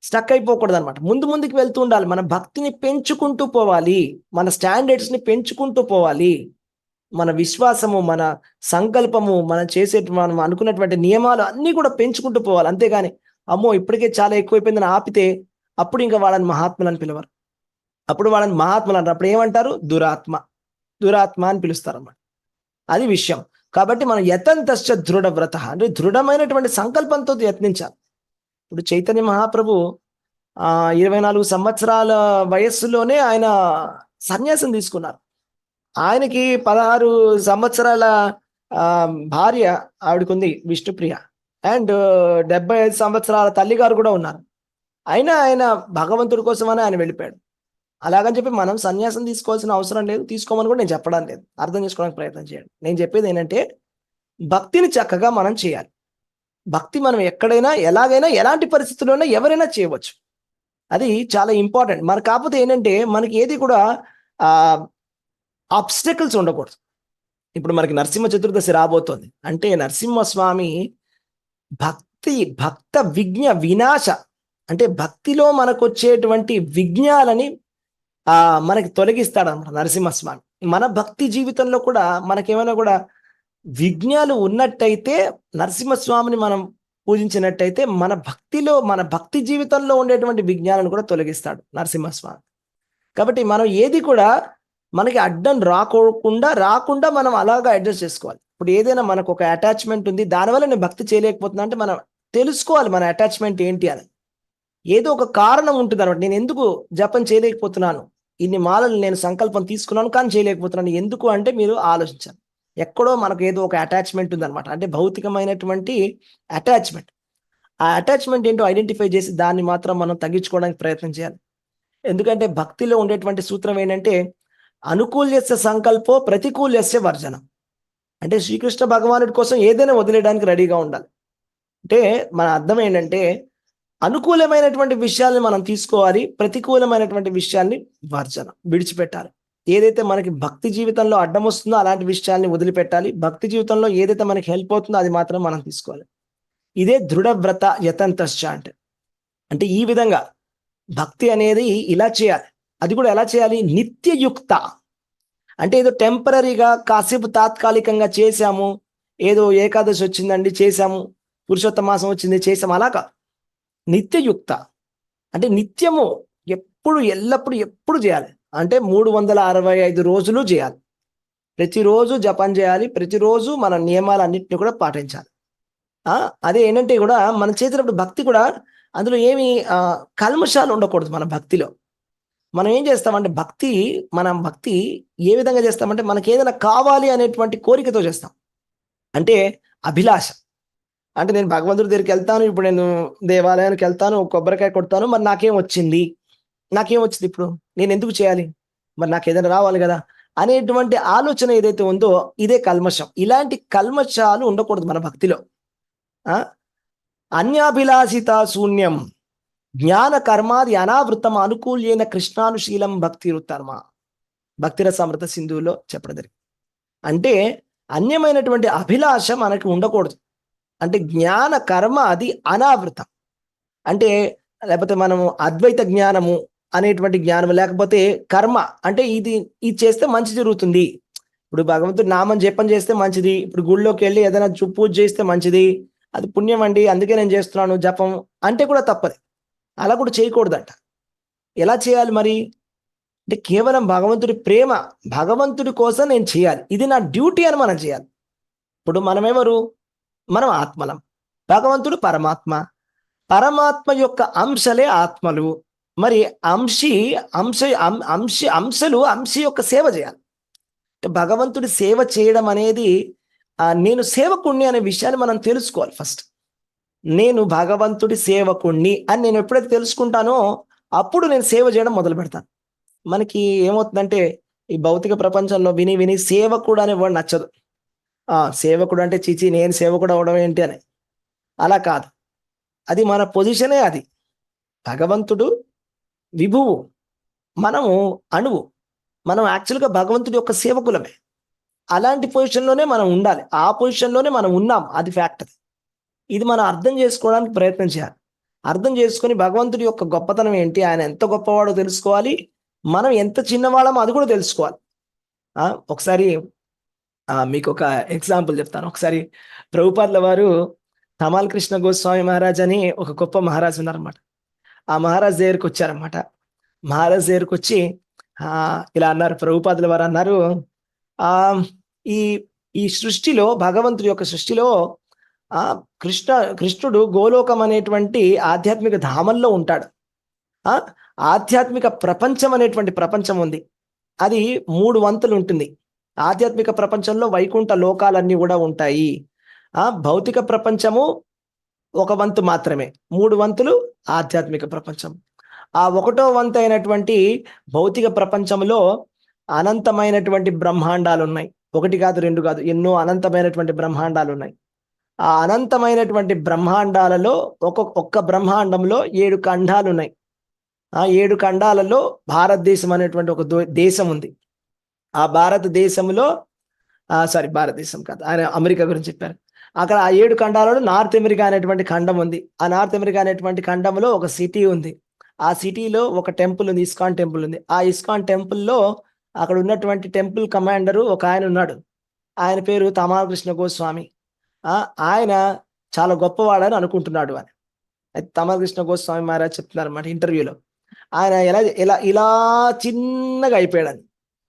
స్టక్ అయిపోకూడదు అనమాట. ముందుకి వెళ్తూ ఉండాలి, మన భక్తిని పెంచుకుంటూ పోవాలి, మన స్టాండర్డ్స్ని పెంచుకుంటూ పోవాలి, మన విశ్వాసము, మన సంకల్పము, మనం అనుకున్నటువంటి నియమాలు అన్నీ కూడా పెంచుకుంటూ పోవాలి. అంతేగాని అమ్మో ఇప్పటికే చాలా ఎక్కువైపోయిందని ఆపితే అప్పుడు ఇంకా వాళ్ళని మహాత్ములు అని పిలవరు. అప్పుడు వాళ్ళని మహాత్ములు అంటారు. అప్పుడు ఏమంటారు? దురాత్మ అని పిలుస్తారు అన్నమాట. అది విషయం. కాబట్టి మనం యతంతశ్చ దృఢవ్రత అంటే దృఢమైనటువంటి సంకల్పంతో యత్నించాలి. ఇప్పుడు చైతన్య మహాప్రభు 24 సంవత్సరాల వయస్సులోనే ఆయన సన్యాసం తీసుకున్నారు. ఆయనకి 16 సంవత్సరాల భార్య ఆవిడకుంది విష్ణుప్రియ, అండ్ 75 సంవత్సరాల తల్లిగారు కూడా ఉన్నారు. అయినా ఆయన భగవంతుడి కోసమని ఆయన వెళ్ళిపోయాడు. అలాగని చెప్పి మనం సన్యాసం తీసుకోవాల్సిన అవసరం లేదు, తీసుకోమని కూడా నేను చెప్పడం లేదు, అర్థం చేసుకోవడానికి ప్రయత్నం చేయండి. నేను చెప్పేది ఏంటంటే భక్తిని చక్కగా మనం చేయాలి. భక్తి మనం ఎక్కడైనా, ఎలాగైనా, ఎలాంటి పరిస్థితుల్లోనైనా ఎవరైనా చేయవచ్చు. అది చాలా ఇంపార్టెంట్. మరి కాకపోతే ఏంటంటే మనకి ఏది కూడా ఆబ్స్టకిల్స్ ఉండకూడదు. ఇప్పుడు మనకి నరసింహ చతుర్దశి రాబోతోంది. అంటే నరసింహస్వామి భక్త వినాశ, అంటే భక్తిలో మనకొచ్చేటువంటి విఘ్నాలని మనకి తొలగిస్తాడనమాట నరసింహస్వామి. మన భక్తి జీవితంలో కూడా మనకేమైనా కూడా విఘ్నాలు ఉన్నట్టయితే, నరసింహస్వామిని మనం పూజించినట్టయితే మన భక్తి జీవితంలో ఉండేటువంటి విఘ్నాలను కూడా తొలగిస్తాడు నరసింహస్వామి. కాబట్టి మనం ఏది కూడా మనకి అడ్డం రాకుండా మనం అలాగా అడ్జస్ట్ చేసుకోవాలి. ఇప్పుడు ఏదైనా మనకు ఒక అటాచ్మెంట్ ఉంది, దానివల్ల నేను భక్తి చేయలేకపోతున్నా అంటే మనం తెలుసుకోవాలి మన అటాచ్మెంట్ ఏంటి అని. ఏదో ఒక కారణం ఉంటుంది అనమాట. నేను ఎందుకు జపం చేయలేకపోతున్నాను, ఇన్ని మాలలు నేను సంకల్పం తీసుకున్నాను కానీ చేయలేకపోతున్నాను, ఎందుకు అంటే మీరు ఆలోచించాలి. ఎక్కడో మనకు ఏదో ఒక అటాచ్మెంట్ ఉందన్నమాట. అంటే భౌతికమైనటువంటి అటాచ్మెంట్. ఆ అటాచ్మెంట్ ఏంటో ఐడెంటిఫై చేసి దాన్ని మాత్రం మనం తగ్గించుకోవడానికి ప్రయత్నం చేయాలి. ఎందుకంటే భక్తిలో ఉండేటువంటి సూత్రం ఏంటంటే అనుకూల్యస్య సంకల్పో ప్రతికూల్యస్య వర్జనం. అంటే శ్రీకృష్ణ భగవానుడి కోసం ఏదైనా వదిలేయడానికి రెడీగా ఉండాలి. అంటే మన అర్థం ఏంటంటే అనుకూలమైనటువంటి విషయాల్ని మనం తీసుకోవాలి, ప్రతికూలమైనటువంటి విషయాల్ని విడిచిపెట్టాలి. ఏదైతే మనకి భక్తి జీవితంలో అడ్డం వస్తుందో అలాంటి విషయాల్ని వదిలిపెట్టాలి. భక్తి జీవితంలో ఏదైతే మనకి హెల్ప్ అవుతుందో అది మాత్రం మనం తీసుకోవాలి. ఇదే దృఢవ్రత యతంతశ్చ అంటే ఈ విధంగా భక్తి అనేది ఇలా చేయాలి. అది కూడా ఎలా చేయాలి? నిత్యయుక్త. అంటే ఏదో టెంపరీగా కాసేపు తాత్కాలికంగా చేశాము, ఏదో ఏకాదశి వచ్చిందండి చేశాము, పురుషోత్తమ మాసం వచ్చింది చేసాము, అలా కాదు. నిత్యయుక్త అంటే నిత్యము, ఎల్లప్పుడు ఎప్పుడు చేయాలి. అంటే 365 రోజులు చేయాలి. ప్రతిరోజు జపం చేయాలి. ప్రతిరోజు మన నియమాలన్నింటినీ కూడా పాటించాలి. అదే ఏంటంటే కూడా మనం చేసినప్పుడు భక్తి కూడా అందులో ఏమి కల్మషాలు ఉండకూడదు. మన భక్తిలో మనం ఏం చేస్తామంటే మనం భక్తి ఏ విధంగా చేస్తామంటే మనకి ఏదైనా కావాలి అనేటువంటి కోరికతో చేస్తాం. అంటే అభిలాష. అంటే నేను భగవంతుడి దగ్గరికి వెళ్తాను, ఇప్పుడు నేను దేవాలయానికి వెళ్తాను, కొబ్బరికాయ కొడతాను, మరి నాకేం వచ్చింది ఇప్పుడు, నేను ఎందుకు చేయాలి, మరి నాకు ఏదైనా రావాలి కదా అనేటువంటి ఆలోచన ఏదైతే ఉందో ఇదే కల్మషం. ఇలాంటి కల్మషాలు ఉండకూడదు మన భక్తిలో. అన్యాభిలాషిత శూన్యం జ్ఞాన కర్మాది అనావృతం అనుకూల్యైన కృష్ణానుశీలం భక్తిరుత్తర్మ భక్తిరసామృత సింధువులో చెప్పడం జరిగింది. అంటే అన్యమైనటువంటి అభిలాష మనకి ఉండకూడదు. అంటే జ్ఞాన కర్మ అది అనావృతం. అంటే లేకపోతే మనము అద్వైత జ్ఞానము అనేటువంటి జ్ఞానము, లేకపోతే కర్మ అంటే ఇది చేస్తే మంచి జరుగుతుంది. ఇప్పుడు భగవంతుడు నామం జపం చేస్తే మంచిది, ఇప్పుడు గుళ్ళోకి వెళ్ళి ఏదైనా పూజ చేస్తే మంచిది, అది పుణ్యం అండి, అందుకే నేను చేస్తున్నాను జపం అంటే కూడా తప్పది. అలా కూడా చేయకూడదంట. ఎలా చేయాలి మరి అంటే కేవలం భగవంతుడి ప్రేమ, భగవంతుడి కోసం నేను చేయాలి, ఇది నా డ్యూటీ అని మనం చేయాలి. ఇప్పుడు మనం ఆత్మలం, భగవంతుడు పరమాత్మ, పరమాత్మ యొక్క అంశలే ఆత్మలు. మరి అంశ యొక్క సేవ చేయాలి. భగవంతుడి సేవ చేయడం అనేది నేను సేవకుణ్ణి అనే విషయాన్ని మనం తెలుసుకోవాలి. ఫస్ట్ నేను భగవంతుడి సేవకుణ్ణి అని నేను ఎప్పుడైతే తెలుసుకుంటానో అప్పుడు నేను సేవ చేయడం మొదలు పెడతాను. మనకి ఏమవుతుందంటే ఈ భౌతిక ప్రపంచంలో విని విని సేవకుడు అనే వర్డ్ నచ్చదు. సేవకుడు అంటే చిచి నేను సేవకుడు అవడం ఏంటి అని. అలా కాదు, అది మన పొజిషనే. అది భగవంతుడు విభువు, మనము అణువు. మనం యాక్చువల్గా భగవంతుడి యొక్క సేవకులమే. అలాంటి పొజిషన్లోనే మనం ఉండాలి, ఆ పొజిషన్లోనే మనం ఉన్నాం, అది ఫ్యాక్ట్. ఇది మనం అర్థం చేసుకోవడానికి ప్రయత్నం చేయాలి. అర్థం చేసుకొని భగవంతుడి యొక్క గొప్పతనం ఏంటి, ఆయన ఎంత గొప్పవాడో తెలుసుకోవాలి, మనం ఎంత చిన్నవాళ్ళమో అది కూడా తెలుసుకోవాలి. ఒకసారి మీకు ఒక ఎగ్జాంపుల్ చెప్తాను. ఒకసారి ప్రభుపాదుల వారు తమాల్ కృష్ణ గోస్వామి మహారాజ్ అని ఒక గొప్ప మహారాజు ఉన్నారన్నమాట. ఆ మహారాజ్ దగ్గరికి వచ్చారన్నమాట. మహారాజ్ దగ్గరికి వచ్చి ఇలా అన్నారు, ప్రభుపాదుల వారు అన్నారు, ఈ ఈ సృష్టిలో, భగవంతుడి యొక్క సృష్టిలో కృష్ణుడు గోలోకం అనేటువంటి ఆధ్యాత్మిక ధామంలో ఉంటాడు. ఆధ్యాత్మిక ప్రపంచం అనేటువంటి ప్రపంచం ఉంది, అది 3 వంతులు ఉంటుంది. ఆధ్యాత్మిక ప్రపంచంలో వైకుంఠ లోకాలన్నీ కూడా ఉంటాయి. భౌతిక ప్రపంచము 1 వంతు మాత్రమే, 3 వంతులు ఆధ్యాత్మిక ప్రపంచం. ఆ 1వ వంతు అయినటువంటి భౌతిక ప్రపంచంలో అనంతమైనటువంటి బ్రహ్మాండాలు ఉన్నాయి. 1 కాదు 2 కాదు, ఎన్నో అనంతమైనటువంటి బ్రహ్మాండాలు ఉన్నాయి. ఆ అనంతమైనటువంటి బ్రహ్మాండాలలో ఒక్క బ్రహ్మాండంలో 7 ఖండాలు ఉన్నాయి. ఆ 7 ఖండాలలో భారతదేశం అనేటువంటి ఒక దేశం ఉంది. ఆ భారతదేశంలో సారీ, భారతదేశం కాదు, ఆయన అమెరికా గురించి చెప్పారు. అక్కడ ఆ 7 ఖండాలలో నార్త్ అమెరికా అనేటువంటి ఖండం ఉంది. ఆ నార్త్ అమెరికా అనేటువంటి ఖండంలో ఒక సిటీ ఉంది. ఆ సిటీలో ఒక టెంపుల్ ఉంది, ఇస్కాన్ టెంపుల్ ఉంది. ఆ ఇస్కాన్ టెంపుల్‌లో అక్కడ ఉన్నటువంటి టెంపుల్ కమాండరు ఒక ఆయన ఉన్నాడు. ఆయన పేరు తమాలకృష్ణ గోస్వామి. ఆయన చాలా గొప్పవాడని అనుకుంటున్నాడు అని. అయితే తమాలకృష్ణ గోస్వామి మహారాజ్ చెప్తున్నారన్నమాట ఇంటర్వ్యూలో. ఆయన ఇలా చిన్నగా అయిపోయాడని.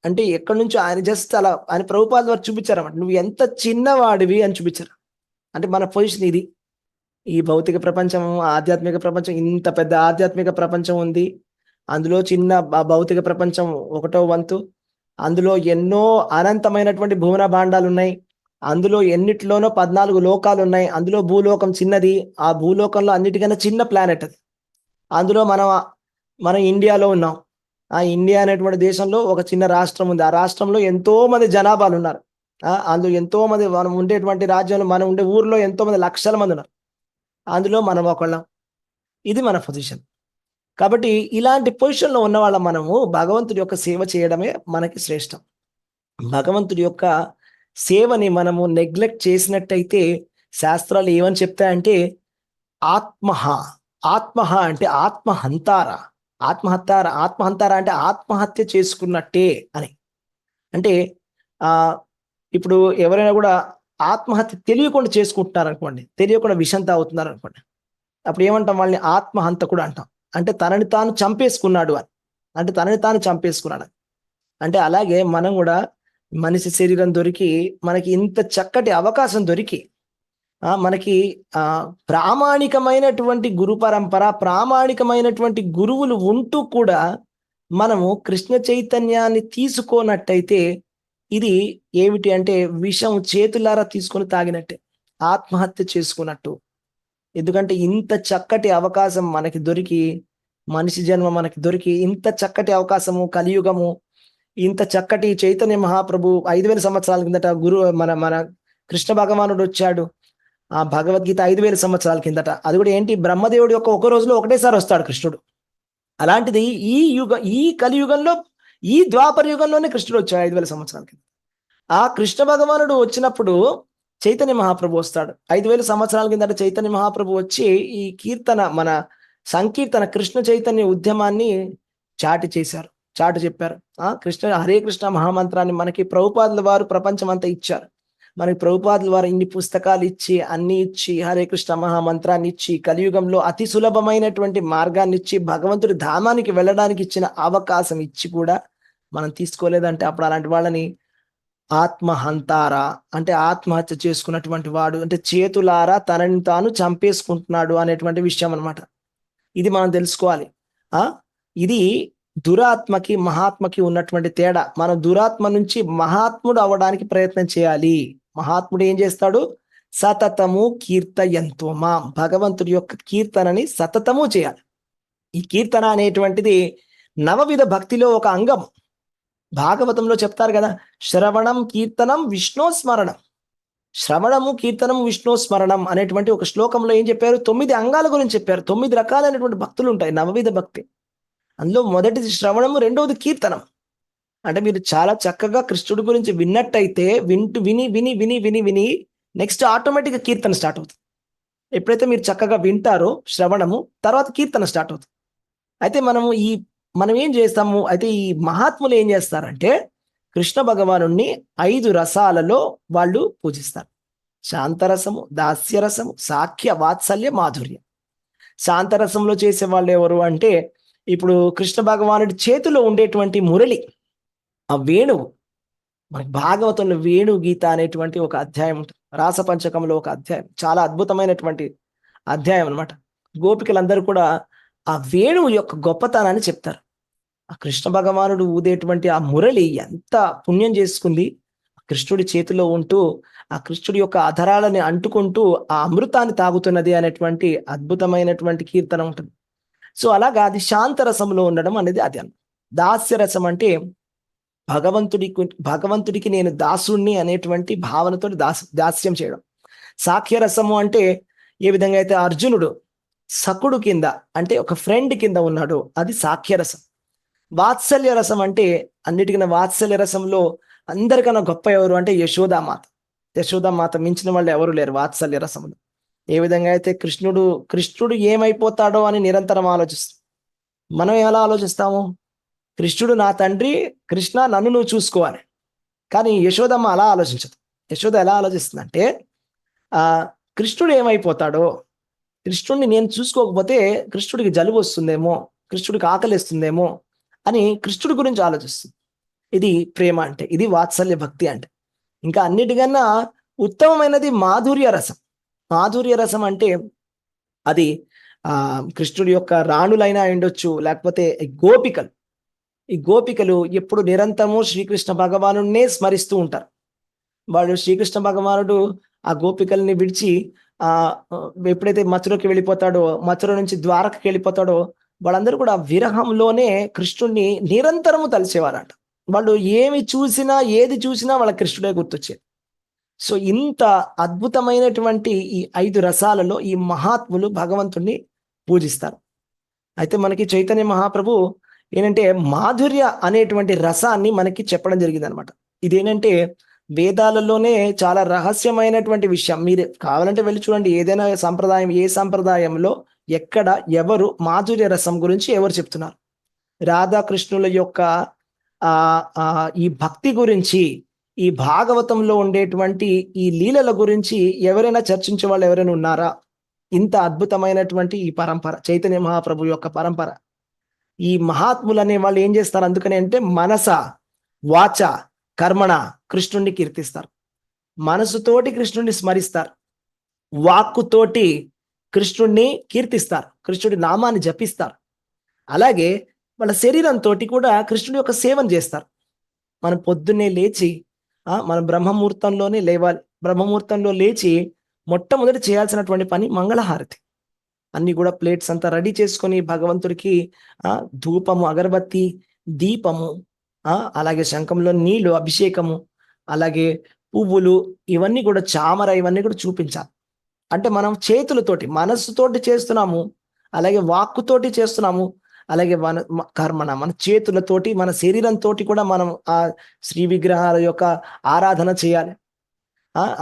అంటే ఎక్కడి నుంచో ఆయన జస్ట్ అలా ఆయన ప్రభుపాద వారు చూపించారన్నమాట. నువ్వు ఎంత చిన్నవాడివి అని చూపించారు. అంటే మన పొజిషన్ ఇది. ఈ భౌతిక ప్రపంచం, ఆధ్యాత్మిక ప్రపంచం, ఇంత పెద్ద ఆధ్యాత్మిక ప్రపంచం ఉంది. అందులో చిన్న భౌతిక ప్రపంచం ఒకటో వంతు. అందులో ఎన్నో అనంతమైనటువంటి భువన భాండాలు ఉన్నాయి. అందులో ఎన్నిటిలోనో 14 లోకాలు ఉన్నాయి. అందులో భూలోకం చిన్నది. ఆ భూలోకంలో అన్నిటికన్నా చిన్న ప్లానెట్ అది. అందులో మనం ఇండియాలో ఉన్నాం. ఆ ఇండియా అనేటువంటి దేశంలో ఒక చిన్న రాష్ట్రం ఉంది. ఆ రాష్ట్రంలో ఎంతో మంది జనాభాలు ఉన్నారు. అందులో ఎంతో మంది, మనం ఉండేటువంటి రాజ్యంలో, మనం ఉండే ఊర్లో ఎంతో మంది లక్షల మంది ఉన్నారు. అందులో మనం ఒకళ్ళం. ఇది మన పొజిషన్. కాబట్టి ఇలాంటి పొజిషన్‌లో ఉన్నవాళ్ళం మనము భగవంతుడి యొక్క సేవ చేయడమే మనకి శ్రేష్టం. భగవంతుడి యొక్క సేవని మనము నెగ్లెక్ట్ చేసినట్టయితే శాస్త్రాలు ఏమని చెప్తాయంటే ఆత్మహ. ఆత్మహ అంటే ఆత్మహంతార. ఆత్మహంతార అంటే ఆత్మహత్య చేసుకున్నట్టే అని. అంటే ఇప్పుడు ఎవరైనా కూడా ఆత్మహత్య తెలియకుండా చేసుకుంటున్నారనుకోండి, తెలియకుండా విషం తాగుతున్నారనుకోండి, అప్పుడు ఏమంటాం? వాళ్ళని ఆత్మహంతకుడు అంటాం. అంటే తనని తాను చంపేసుకున్నాడు అని. అంటే తనని తాను చంపేసుకున్నాడు. అంటే అలాగే మనం కూడా మనిషి శరీరం దొరికి, మనకి ఇంత చక్కటి అవకాశం దొరికి, మనకి ప్రామాణికమైనటువంటి గురు పరంపర, ప్రామాణికమైనటువంటి గురువులు ఉంటూ కూడా మనము కృష్ణ చైతన్యాన్ని తీసుకోనట్టయితే ఇది ఏమిటి అంటే విషం చేతులారా తీసుకొని తాగినట్టే, ఆత్మహత్య చేసుకున్నట్టు. ఎందుకంటే ఇంత చక్కటి అవకాశం మనకి దొరికి, మనిషి జన్మ మనకి దొరికి, ఇంత చక్కటి అవకాశము, కలియుగము, ఇంత చక్కటి చైతన్య మహాప్రభు 5000 సంవత్సరాల కిందట మన కృష్ణ భగవానుడు వచ్చాడు. ఆ భగవద్గీత 5000 సంవత్సరాల కిందట. అది కూడా ఏంటి? బ్రహ్మదేవుడి యొక్క ఒక రోజులో ఒకటేసారి వస్తాడు కృష్ణుడు. అలాంటిది ఈ కలియుగంలో, ఈ ద్వాపర యుగంలోనే కృష్ణుడు వచ్చాడు 5000 సంవత్సరాల కింద. ఆ కృష్ణ భగవానుడు వచ్చినప్పుడు చైతన్య మహాప్రభు వస్తాడు. 5000 సంవత్సరాల కిందట చైతన్య మహాప్రభు వచ్చి ఈ కీర్తన, మన సంకీర్తన, కృష్ణ చైతన్య ఉద్యమాన్ని చాటి చెప్పారు. హరే కృష్ణ మహామంత్రాన్ని మనకి ప్రభుపాదుల వారు ప్రపంచం అంతా ఇచ్చారు. మనకి ప్రభుపాదుల వారు ఇన్ని పుస్తకాలు ఇచ్చి, అన్ని ఇచ్చి, హరే కృష్ణ మహామంత్రాన్ని ఇచ్చి, కలియుగంలో అతి సులభమైనటువంటి మార్గాన్ని ఇచ్చి, భగవంతుడి ధామానికి వెళ్ళడానికి ఇచ్చిన అవకాశం ఇచ్చి కూడా మనం తీసుకోలేదంటే అప్పుడు అలాంటి వాళ్ళని ఆత్మహంతారా అంటే ఆత్మహత్య చేసుకున్నటువంటి వాడు, అంటే చేతులారా తనని తాను చంపేసుకుంటున్నాడు అనేటువంటి విషయం అనమాట. ఇది మనం తెలుసుకోవాలి. ఇది దురాత్మకి మహాత్మకి ఉన్నటువంటి తేడా. మనం దురాత్మ నుంచి మహాత్ముడు అవ్వడానికి ప్రయత్నం చేయాలి. మహాత్ముడు ఏం చేస్తాడు? సతతము కీర్తయంతో మా, భగవంతుడి యొక్క కీర్తనని సతతము చేయాలి. ఈ కీర్తన అనేటువంటిది నవవిధ భక్తిలో ఒక అంగం. భాగవతంలో చెప్తారు కదా, శ్రవణం కీర్తనం విష్ణు స్మరణం. శ్రవణము కీర్తనం విష్ణు స్మరణం అనేటువంటి ఒక శ్లోకంలో ఏం చెప్పారు? 9 అంగాల గురించి చెప్పారు. 9 రకాలైనటువంటి భక్తులు ఉంటాయి, నవవిధ భక్తి. అందులో మొదటిది శ్రవణము, రెండవది కీర్తనం. అంటే మీరు చాలా చక్కగా కృష్ణుడి గురించి విన్నట్టయితే విని విని విని విని విని నెక్స్ట్ ఆటోమేటిక్గా కీర్తన స్టార్ట్ అవుతుంది. ఎప్పుడైతే మీరు చక్కగా వింటారో శ్రవణము, తర్వాత కీర్తన స్టార్ట్ అవుతుంది. అయితే మనం ఏం చేస్తాము? అయితే ఈ మహాత్ములు ఏం చేస్తారంటే కృష్ణ భగవాను 5 రసాలలో వాళ్ళు పూజిస్తారు. శాంతరసము, దాస్యరసము, సాఖ్య, వాత్సల్య, మాధుర్యం. శాంతరసంలో చేసే వాళ్ళు ఎవరు అంటే, ఇప్పుడు కృష్ణ భగవానుడి చేతిలో ఉండేటువంటి మురళి, ఆ వేణువు. మనకి భాగవతంలో వేణు గీత అనేటువంటి ఒక అధ్యాయం ఉంటుంది. రాసపంచకంలో ఒక అధ్యాయం, చాలా అద్భుతమైనటువంటి అధ్యాయం అనమాట. గోపికలందరూ కూడా ఆ వేణువు యొక్క గొప్పతనాన్ని చెప్తారు. ఆ కృష్ణ భగవానుడు ఊదేటువంటి ఆ మురళి ఎంత పుణ్యం చేసుకుంది, కృష్ణుడి చేతిలో ఉంటూ ఆ కృష్ణుడి యొక్క అధరాలని అంటుకుంటూ ఆ అమృతాన్ని తాగుతున్నది అనేటువంటి అద్భుతమైనటువంటి కీర్తన ఉంటుంది. సో అలాగా అది శాంతరసంలో ఉండడం అనేది అది. దాస్యరసం అంటే భగవంతుడికి నేను దాసుణ్ణి అనేటువంటి భావనతో దాస్యం చేయడం. సాఖ్యరసము అంటే ఏ విధంగా అయితే అర్జునుడు సకుడు కింద అంటే ఒక ఫ్రెండ్ కింద ఉన్నాడు, అది సాఖ్యరసం. వాత్సల్య రసం అంటే అన్నిటికన్నా వాత్సల్య రసంలో అందరికన్నా గొప్ప ఎవరు అంటే యశోదామాత. యశోదామాత మించిన వాళ్ళు ఎవరు లేరు వాత్సల్య రసంలో. ఏ విధంగా అయితే కృష్ణుడు ఏమైపోతాడో అని నిరంతరం ఆలోచిస్తాం. మనం ఎలా ఆలోచిస్తాము? కృష్ణుడు నా తండ్రి, కృష్ణ నన్ను నువ్వు చూసుకోవాలి. కానీ యశోదమ్మ అలా ఆలోచించదు. యశోద ఎలా ఆలోచిస్తుందంటే కృష్ణుడు ఏమైపోతాడో, కృష్ణుడిని నేను చూసుకోకపోతే కృష్ణుడికి జలుబు వస్తుందేమో, కృష్ణుడికి ఆకలిస్తుందేమో అని కృష్ణుడి గురించి ఆలోచిస్తుంది. ఇది ప్రేమ అంటే, ఇది వాత్సల్య భక్తి అంటే. ఇంకా అన్నిటికన్నా ఉత్తమమైనది మాధుర్య రసం. మాధుర్య రసం అంటే అది కృష్ణుడి యొక్క రాణులైనా ఉండొచ్చు, లేకపోతే ఈ గోపికలు ఎప్పుడు నిరంతరము శ్రీకృష్ణ భగవానుడినే స్మరిస్తూ ఉంటారు. వాడు శ్రీకృష్ణ భగవానుడు ఆ గోపికల్ని విడిచి ఎప్పుడైతే మథురకి వెళ్ళిపోతాడో, మథుర నుంచి ద్వారకకి వెళ్ళిపోతాడో, వాళ్ళందరూ కూడా విరహంలోనే కృష్ణుడిని నిరంతరము తలిచేవారట. వాళ్ళు ఏమి చూసినా, ఏది చూసినా వాళ్ళ కృష్ణుడే గుర్తొచ్చేది. సో ఇంత అద్భుతమైనటువంటి ఈ 5 రసాలలో ఈ మహాత్ములు భగవంతుణ్ణి పూజిస్తారు. అయితే మనకి చైతన్య మహాప్రభు ఏంటంటే మాధుర్య అనేటువంటి రసాన్ని మనకి చెప్పడం జరిగింది అనమాట. ఇదేంటంటే వేదాలలోనే చాలా రహస్యమైనటువంటి విషయం. మీరు కావాలంటే వెళ్ళి చూడండి, ఏదైనా సంప్రదాయం, ఏ సంప్రదాయంలో ఎక్కడ ఎవరు మాధుర్య రసం గురించి ఎవరు చెప్తున్నారు. రాధాకృష్ణుల యొక్క ఈ భక్తి గురించి, ఈ భాగవతంలో ఉండేటువంటి ఈ లీలల గురించి ఎవరైనా చర్చించే వాళ్ళు ఎవరైనా ఉన్నారా? ఇంత అద్భుతమైనటువంటి ఈ పరంపర, చైతన్య మహాప్రభు యొక్క పరంపర. ఈ మహాత్ములు అనే వాళ్ళు ఏం చేస్తారు అందుకని అంటే మనస వాచ కర్మణ కృష్ణుణ్ణి కీర్తిస్తారు. మనసుతోటి కృష్ణుణ్ణి స్మరిస్తారు, వాక్కుతోటి కృష్ణుణ్ణి కీర్తిస్తారు, కృష్ణుడి నామాన్ని జపిస్తారు. అలాగే వాళ్ళ శరీరంతో కూడా కృష్ణుడి యొక్క సేవను చేస్తారు. మనం పొద్దున్నే లేచి మనం బ్రహ్మముహూర్తంలోనే లేవాలి. బ్రహ్మముహూర్తంలో లేచి మొట్టమొదటి చేయాల్సినటువంటి పని మంగళహారతి. అన్ని కూడా ప్లేట్స్ అంతా రెడీ చేసుకొని భగవంతుడికి ధూపము, అగరబత్తి, దీపము, అలాగే శంఖంలో నీళ్లు, అభిషేకము, అలాగే పువ్వులు, ఇవన్నీ కూడా చామర, ఇవన్నీ కూడా చూపించాలి. అంటే మనం చేతులతోటి, మనస్సుతోటి చేస్తున్నాము, అలాగే వాక్కుతోటి చేస్తున్నాము, అలాగే కర్మణ మన చేతులతోటి, మన శరీరంతో కూడా మనం ఆ శ్రీ విగ్రహాల యొక్క ఆరాధన చేయాలి.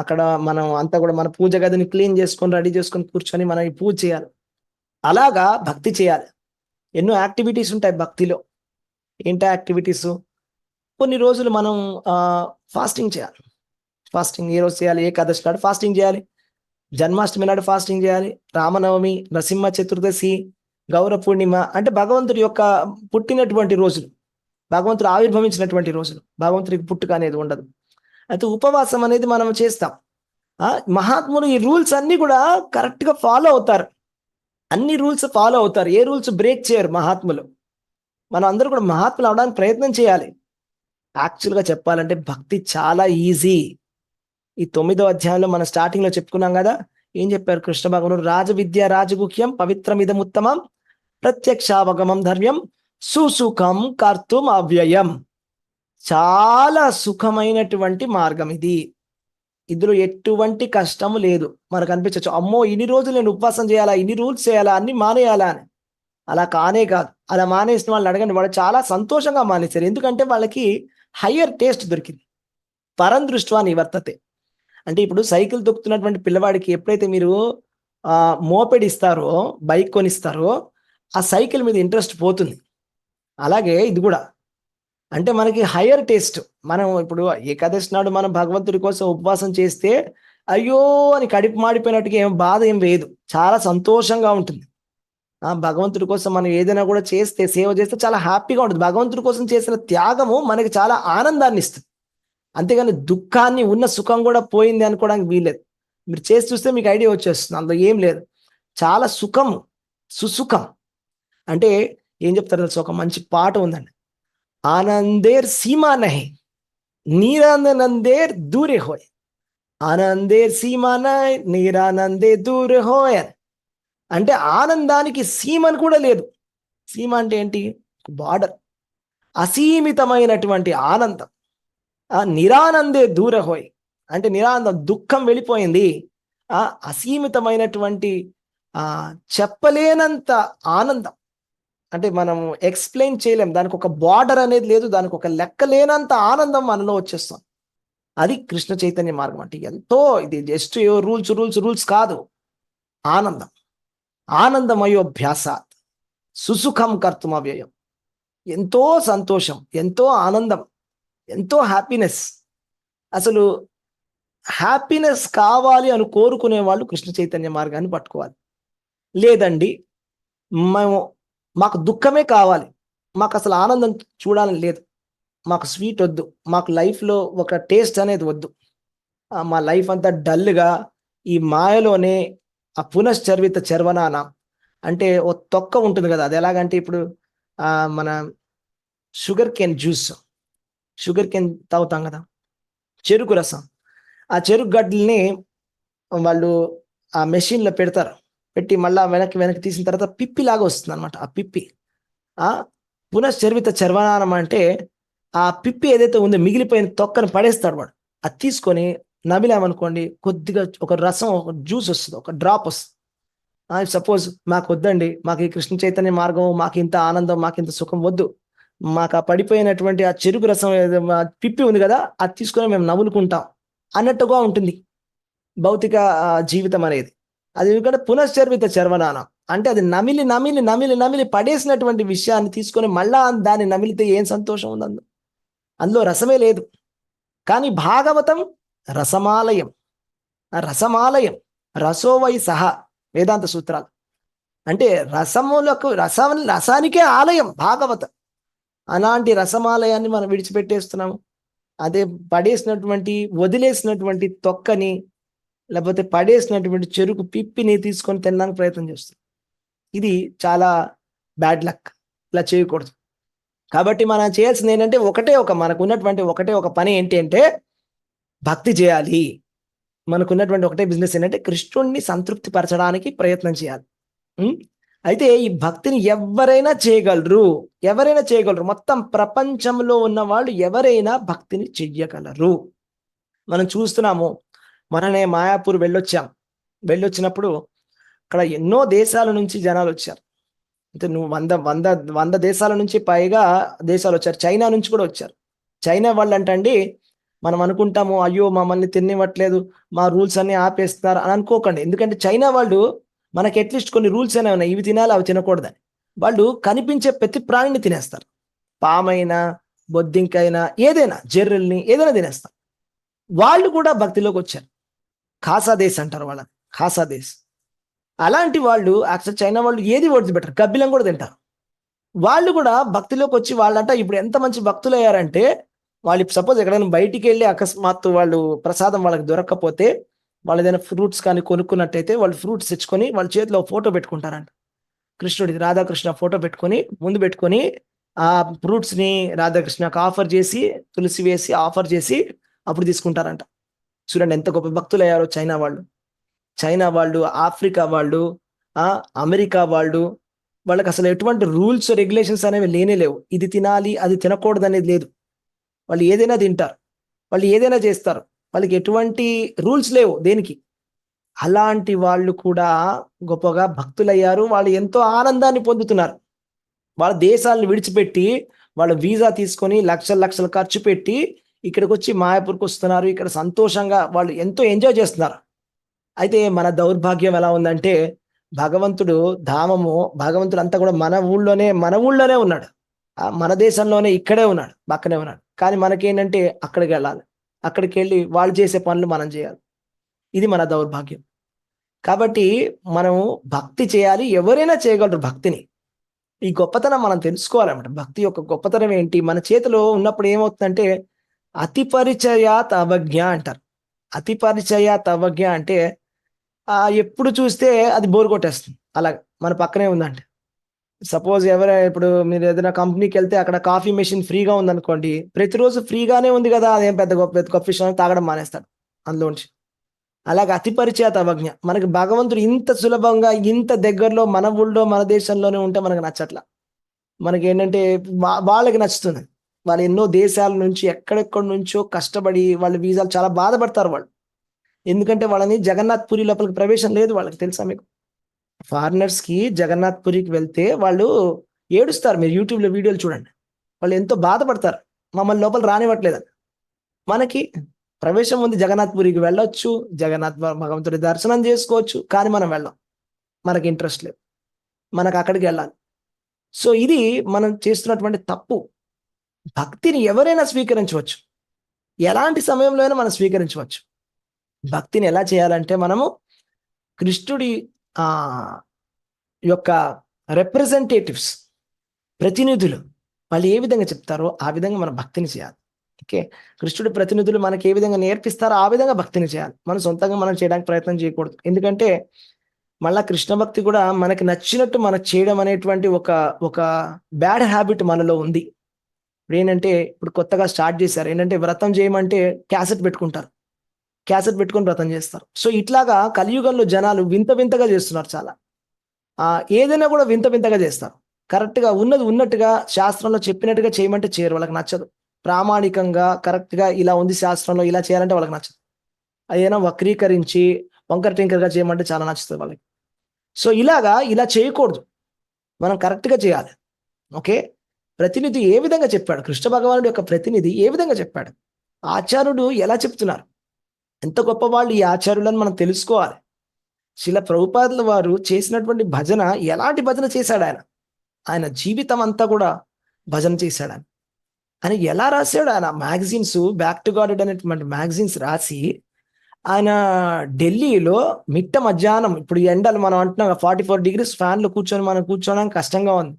అక్కడ మనం అంతా కూడా మన పూజ గదిని క్లీన్ చేసుకొని రెడీ చేసుకొని కూర్చొని మనం ఈ పూజ చేయాలి. అలాగా భక్తి చేయాలి. ఎన్నో యాక్టివిటీస్ ఉంటాయి భక్తిలో. ఏంటో యాక్టివిటీస్? కొన్ని రోజులు మనం ఫాస్టింగ్ చేయాలి. ఫాస్టింగ్ ఏ రోజు చేయాలి? ఏకాదశి నాడు ఫాస్టింగ్ చేయాలి, జన్మాష్టమి నాడు ఫాస్టింగ్ చేయాలి, రామనవమి, నరసింహ చతుర్దశి, గౌర పూర్ణిమ అంటే భగవంతుడి యొక్క పుట్టినటువంటి రోజులు, భగవంతుడు ఆవిర్భవించినటువంటి రోజులు. భగవంతుడికి పుట్టుక అనేది ఉండదు. అయితే ఉపవాసం అనేది మనం చేస్తాం. మహాత్ములు ఈ రూల్స్ అన్ని కూడా కరెక్ట్గా ఫాలో అవుతారు. అన్ని రూల్స్ ఫాలో అవుతారు, ఏ రూల్స్ బ్రేక్ చేయరు మహాత్ములు. మనం అందరూ కూడా మహాత్ములు అవడానికి ప్రయత్నం చేయాలి. యాక్చువల్గా చెప్పాలంటే భక్తి చాలా ఈజీ. ఈ 9వ అధ్యాయంలో మనం స్టార్టింగ్ లో చెప్పుకున్నాం కదా, ఏం చెప్పారు కృష్ణ భగవానుడు? రాజవిద్య రాజగుహ్యం పవిత్రమిదముత్తమం ప్రత్యక్షావగమం ధర్మ్యం సుసుఖం కర్తుం అవ్యయం. చాలా సుఖమైనటువంటి మార్గం ఇది. ఇందులో ఎటువంటి కష్టము లేదు. మనకు అనిపించచ్చు, అమ్మో ఇన్ని రోజులు నేను ఉపవాసం చేయాలా, ఇన్ని రూల్స్ చేయాలా, అన్ని మానేయాలా అని. అలా కానే కాదు. అలా మానేసిన వాళ్ళని అడగండి, వాళ్ళు చాలా సంతోషంగా మానేశారు. ఎందుకంటే వాళ్ళకి హయ్యర్ టేస్ట్ దొరికింది. పరం దృష్ట్వా నివర్తతే. అంటే ఇప్పుడు సైకిల్ తొక్కుతున్నటువంటి పిల్లవాడికి ఎప్పుడైతే మీరు మోపెడ్ ఇస్తారో, బైక్ కొనిస్తారో, ఆ సైకిల్ మీద ఇంట్రెస్ట్ పోతుంది. అలాగే ఇది కూడా. అంటే మనకి హయ్యర్ టేస్ట్. మనం ఇప్పుడు ఏకాదశి నాడు మనం భగవంతుడి కోసం ఉపవాసం చేస్తే అయ్యో అని కడుపు మాడిపోయినట్టుగా ఏం బాధ ఏం లేదు, చాలా సంతోషంగా ఉంటుంది. భగవంతుడి కోసం మనం ఏదైనా కూడా చేస్తే, సేవ చేస్తే చాలా హ్యాపీగా ఉంటుంది. భగవంతుడి కోసం చేసిన త్యాగము మనకి చాలా ఆనందాన్ని ఇస్తుంది. అంతేగాని దుఃఖాన్ని, ఉన్న సుఖం కూడా పోయింది అనుకోవడానికి వీల్లేదు. మీరు చేసి చూస్తే మీకు ఐడియా వచ్చేస్తుంది, అందులో ఏం లేదు. చాలా సుఖము, సుసుఖం. అంటే ఏం చెప్తారు తెలుసు? ఒక మంచి పాట ఉందండి, ఆనందేర్ సీమా నహి నీరానందేర్ దూరే హోయ్, ఆనందేర్ సీమా నహి నీరానందే దూరే హోయ్ అని. అంటే ఆనందానికి సీమని కూడా లేదు. సీమ అంటే ఏంటి? బార్డర్. అసీమితమైనటువంటి ఆనందం. నిరానందే దూర హోయ్ అంటే నిరానందం, దుఃఖం వెళ్ళిపోయింది. అసీమితమైనటువంటి చెప్పలేనంత ఆనందం. అంటే మనము ఎక్స్‌ప్లెయిన్ చేయలేం. దానికి ఒక బార్డర్ అనేది లేదు. దానికి ఒక లెక్కలేనంత ఆనందం మనలో వచ్చేస్తుంది. అది కృష్ణ చైతన్య మార్గం అంటే. ఎంతో ఇది జస్ట్ రూల్స్ కాదు. ఆనందం. ఆనందమయోభ్యాసాత్ సుసుఖం కర్తుమవ్యయం. ఎంతో సంతోషం, ఎంతో ఆనందం, ఎంతో హ్యాపీనెస్. అసలు హ్యాపీనెస్ కావాలి అని కోరుకునే వాళ్ళు కృష్ణ చైతన్య మార్గాన్ని పట్టుకోవాలి. లేదండి మేము మాకు దుఃఖమే కావాలి, మాకు అసలు ఆనందం చూడాలని లేదు, మాకు స్వీట్ వద్దు, మాకు లైఫ్లో ఒక టేస్ట్ అనేది వద్దు, మా లైఫ్ అంతా డల్గా ఈ మాయలోనే ఆ పునశ్చర్విత చర్వనాన అంటే ఓ తొక్క ఉంటుంది కదా, అది ఎలాగంటే ఇప్పుడు మన షుగర్ కేన్ తాగుతాం కదా, చెరుకు రసం. ఆ చెరుకు గడ్డల్ని వాళ్ళు ఆ మెషిన్లో పెడతారు. పెట్టి మళ్ళీ వెనక్కి తీసిన తర్వాత పిప్పిలాగా వస్తుంది అనమాట. ఆ పిప్పి పునశ్చర్విత చర్వనానం అంటే ఆ పిప్పి ఏదైతే ఉందో మిగిలిపోయిన తొక్కను పడేస్తాడు వాడు. అది తీసుకొని నమిలామనుకోండి కొద్దిగా ఒక రసం, ఒక జ్యూస్ వస్తుంది, ఒక డ్రాప్ వస్తుంది. సపోజ్ మాకు వద్దండి, మాకు ఈ కృష్ణ చైతన్య మార్గం, మాకు ఇంత ఆనందం, మాకు ఇంత సుఖం వద్దు, మాకు ఆ పడిపోయినటువంటి ఆ చెరుకు రసం పిప్పి ఉంది కదా, అది తీసుకొని మేము నవ్వులుకుంటాం అన్నట్టుగా ఉంటుంది భౌతిక జీవితం అనేది. అది ఎందుకంటే పునశ్చర్విత చర్వనానం అంటే అది నమిలి నమిలి నమిలి నమిలి పడేసినటువంటి విషయాన్ని తీసుకొని మళ్ళా దాన్ని నమిలితే ఏం సంతోషం ఉంది అందులో రసమే లేదు. కానీ భాగవతం రసమాలయం, రసోవై సహా వేదాంత సూత్రాలు అంటే రసానికే ఆలయం భాగవతం. అలాంటి రసమాలయాన్ని మనం విడిచిపెట్టేస్తున్నాము. అదే వదిలేసినటువంటి తొక్కని లేకపోతే పడేసినటువంటి చెరుకు పిప్పిని తీసుకొని తినడానికి ప్రయత్నం చేస్తుంది. ఇది చాలా బ్యాడ్ లక్. ఇలా చేయకూడదు. కాబట్టి మనం చేయాల్సింది ఏంటంటే మనకు ఉన్నటువంటి ఒక పని ఏంటి అంటే భక్తి చేయాలి. మనకున్నటువంటి ఒకటే బిజినెస్ ఏంటంటే కృష్ణుడిని సంతృప్తి పరచడానికి ప్రయత్నం చేయాలి. అయితే ఈ భక్తిని ఎవరైనా చేయగలరు. మొత్తం ప్రపంచంలో ఉన్న వాళ్ళు ఎవరైనా భక్తిని చెయ్యగలరు. మనం చూస్తున్నాము. మననే మాయాపూర్ వెళ్ళొచ్చినప్పుడు అక్కడ ఎన్నో దేశాల నుంచి జనాలు వచ్చారు. అంటే నువ్వు వంద దేశాల నుంచి పైగా దేశాలు వచ్చారు. చైనా నుంచి కూడా వచ్చారు. చైనా వాళ్ళు అంటండి, మనం అనుకుంటాము అయ్యో మమ్మల్ని తినివ్వట్లేదు, మా రూల్స్ అన్ని ఆపేస్తున్నారు అని అనుకోకండి. ఎందుకంటే చైనా వాళ్ళు మనకి అట్లీస్ట్ కొన్ని రూల్స్ అనేవి ఉన్నాయి, ఇవి తినాలి అవి తినకూడదని. వాళ్ళు కనిపించే ప్రతి ప్రాణిని తినేస్తారు. పామైనా, బొద్దింకైనా, ఏదైనా, జర్రెల్ని ఏదైనా తినేస్తారు. వాళ్ళు కూడా భక్తిలోకి వచ్చారు. ఖాసాదేశ్ అంటారు వాళ్ళని, ఖాసాదేశ్. అలాంటి వాళ్ళు యాక్చువల్ చైనా వాళ్ళు ఏది వదిలిపెట్టరు, గబ్బిలం కూడా తింటారు. వాళ్ళు కూడా భక్తిలోకి వచ్చి వాళ్ళంట ఇప్పుడు ఎంత మంచి భక్తులు అయ్యారంటే, వాళ్ళు సపోజ్ ఎక్కడైనా బయటికి వెళ్ళి అకస్మాత్తు వాళ్ళు ప్రసాదం వాళ్ళకి దొరకకపోతే, వాళ్ళు ఏదైనా ఫ్రూట్స్ కానీ కొనుక్కున్నట్టయితే వాళ్ళు ఫ్రూట్స్ తెచ్చుకొని వాళ్ళ చేతిలో ఫోటో పెట్టుకుంటారంట. కృష్ణుడిది, రాధాకృష్ణ ఫోటో ముందు పెట్టుకొని ఆ ఫ్రూట్స్ని రాధాకృష్ణకు ఆఫర్ చేసి, తులసి వేసి ఆఫర్ చేసి అప్పుడు తీసుకుంటారంట. చూడండి ఎంత గొప్ప భక్తులు అయ్యారో చైనా వాళ్ళు, ఆఫ్రికా వాళ్ళు, అమెరికా వాళ్ళు. వాళ్ళకి అసలు ఎటువంటి రూల్స్ రెగ్యులేషన్స్ అనేవి లేనే లేవు. ఇది తినాలి అది తినకూడదు అనేది లేదు. వాళ్ళు ఏదైనా తింటారు, వాళ్ళు ఏదైనా చేస్తారు. వాళ్ళకి ఎటువంటి రూల్స్ లేవు దేనికి. అలాంటి వాళ్ళు కూడా గొప్పగా భక్తులయ్యారు. వాళ్ళు ఎంతో ఆనందాన్ని పొందుతున్నారు. వాళ్ళ దేశాలను విడిచిపెట్టి వాళ్ళ వీసా తీసుకొని లక్షలు ఖర్చు పెట్టి ఇక్కడికి వచ్చి మాయాపూర్కి వస్తున్నారు. ఇక్కడ సంతోషంగా వాళ్ళు ఎంతో ఎంజాయ్ చేస్తున్నారు. అయితే మన దౌర్భాగ్యం ఎలా ఉందంటే, భగవంతుడు అంతా కూడా మన ఊళ్ళోనే ఉన్నాడు. మన దేశంలోనే ఇక్కడే ఉన్నాడు, పక్కనే ఉన్నాడు. కానీ మనకేంటంటే అక్కడికి వెళ్ళాలి, అక్కడికి వెళ్ళి వాళ్ళు చేసే పనులు మనం చేయాలి. ఇది మన దౌర్భాగ్యం. కాబట్టి మనం భక్తి చేయాలి. ఎవరైనా చేయగలరు భక్తిని. ఈ గొప్పతనం మనం తెలుసుకోవాలన్నమాట. భక్తి యొక్క గొప్పతనం ఏంటి? మన చేతిలో ఉన్నప్పుడు ఏమవుతుందంటే అతి పరిచయాత్ అవజ్ఞ అంటారు. అతి పరిచయాత్ అవజ్ఞ అంటే ఎప్పుడు చూస్తే అది బోర్ కొట్టేస్తుంది. అలాగ మన పక్కనే ఉందంటే, సపోజ్ ఇప్పుడు మీరు ఏదైనా కంపెనీకి వెళ్తే అక్కడ కాఫీ మెషిన్ ఫ్రీగా ఉందనుకోండి, ప్రతిరోజు ఫ్రీగానే ఉంది కదా, అదేం పెద్ద గొప్ప విషయం, తాగడం మానేస్తాడు అందులోంచి. అలాగే అతి పరిచయాత్ అవజ్ఞ. మనకి భగవంతుడు ఇంత సులభంగా ఇంత దగ్గరలో మన ఊళ్ళో మన దేశంలోనే ఉంటే మనకు నచ్చట్లా. మనకి ఏంటంటే వాళ్ళకి నచ్చుతుంది. వాళ్ళు ఎన్నో దేశాల నుంచి ఎక్కడెక్కడి నుంచో కష్టపడి వాళ్ళ వీసాలు చాలా బాధపడతారు వాళ్ళు. ఎందుకంటే వాళ్ళని జగన్నాథ్ పురి లోపలికి ప్రవేశం లేదు, వాళ్ళకి తెలుసా మీకు? ఫారినర్స్కి జగన్నాథ్ పురికి వెళ్తే వాళ్ళు ఏడుస్తారు. మీరు యూట్యూబ్లో వీడియోలు చూడండి, వాళ్ళు ఎంతో బాధపడతారు, మమ్మల్ని లోపల రానివ్వట్లేదని. మనకి ప్రవేశం ఉంది, జగన్నాథ్ పురికి వెళ్ళొచ్చు, జగన్నాథ్ భగవంతుడి దర్శనం చేసుకోవచ్చు, కానీ మనం వెళ్ళాం, మనకి ఇంట్రెస్ట్ లేదు, మనకు అక్కడికి వెళ్ళాలి. సో ఇది మనం చేస్తున్నటువంటి తప్పు. భక్తిని ఎవరైనా స్వీకరించవచ్చు, ఎలాంటి సమయంలో అయినా మనం స్వీకరించవచ్చు. భక్తిని ఎలా చేయాలంటే మనము కృష్ణుడి ఆ యొక్క రిప్రజెంటేటివ్స్, ప్రతినిధులు, వాళ్ళు ఏ విధంగా చెప్తారో ఆ విధంగా మన భక్తిని చేయాలి. ఓకే, కృష్ణుడి ప్రతినిధులు మనకి ఏ విధంగా నేర్పిస్తారో ఆ విధంగా భక్తిని చేయాలి. మనం సొంతంగా మనం చేయడానికి ప్రయత్నం చేయకూడదు. ఎందుకంటే మళ్ళా కృష్ణ భక్తి కూడా మనకి నచ్చినట్టు మనకు చేయడం అనేటువంటి ఒక ఒక బ్యాడ్ హ్యాబిట్ మనలో ఉంది. ఇప్పుడు ఏంటంటే, ఇప్పుడు కొత్తగా స్టార్ట్ చేశారు ఏంటంటే, వ్రతం చేయమంటే క్యాసెట్ పెట్టుకుంటారు, క్యాసెట్ పెట్టుకొని వ్రతం చేస్తారు. సో ఇట్లాగా కలియుగంలో జనాలు వింత వింతగా చేస్తున్నారు చాలా. ఏదైనా కూడా వింత వింతగా చేస్తారు. కరెక్ట్గా ఉన్నది ఉన్నట్టుగా శాస్త్రంలో చెప్పినట్టుగా చేయమంటే చేయరు, వాళ్ళకి నచ్చదు. ప్రామాణికంగా కరెక్ట్గా ఇలా ఉంది శాస్త్రంలో, ఇలా చేయాలంటే వాళ్ళకి నచ్చదు. అదేనా వక్రీకరించి వంకర టింకర్గా చేయమంటే చాలా నచ్చుతుంది వాళ్ళకి. సో ఇలా చేయకూడదు, మనం కరెక్ట్గా చేయాలి. ఓకే, ప్రతినిధి ఏ విధంగా చెప్పాడు, కృష్ణ భగవానుడి యొక్క ప్రతినిధి ఏ విధంగా చెప్పాడు, ఆచార్యుడు ఎలా చెప్తున్నారు, ఎంత గొప్పవాళ్ళు ఈ ఆచార్యులను మనం తెలుసుకోవాలి. శిల ప్రభుపాదుల వారు చేసినటువంటి భజన, ఎలాంటి భజన చేశాడు ఆయన, ఆయన జీవితం అంతా కూడా భజన చేశాడు ఆయన. ఆయన ఎలా రాశాడు, ఆయన మ్యాగజైన్స్, బ్యాక్ టు గాడ్ అనేటువంటి మ్యాగజైన్స్ రాసి ఆయన ఢిల్లీలో మిట్ట మధ్యాహ్నం, ఇప్పుడు ఎండలు మనం అంటున్నాం 44 degrees ఫ్యాన్లో మనం కూర్చోడానికి కష్టంగా ఉంది.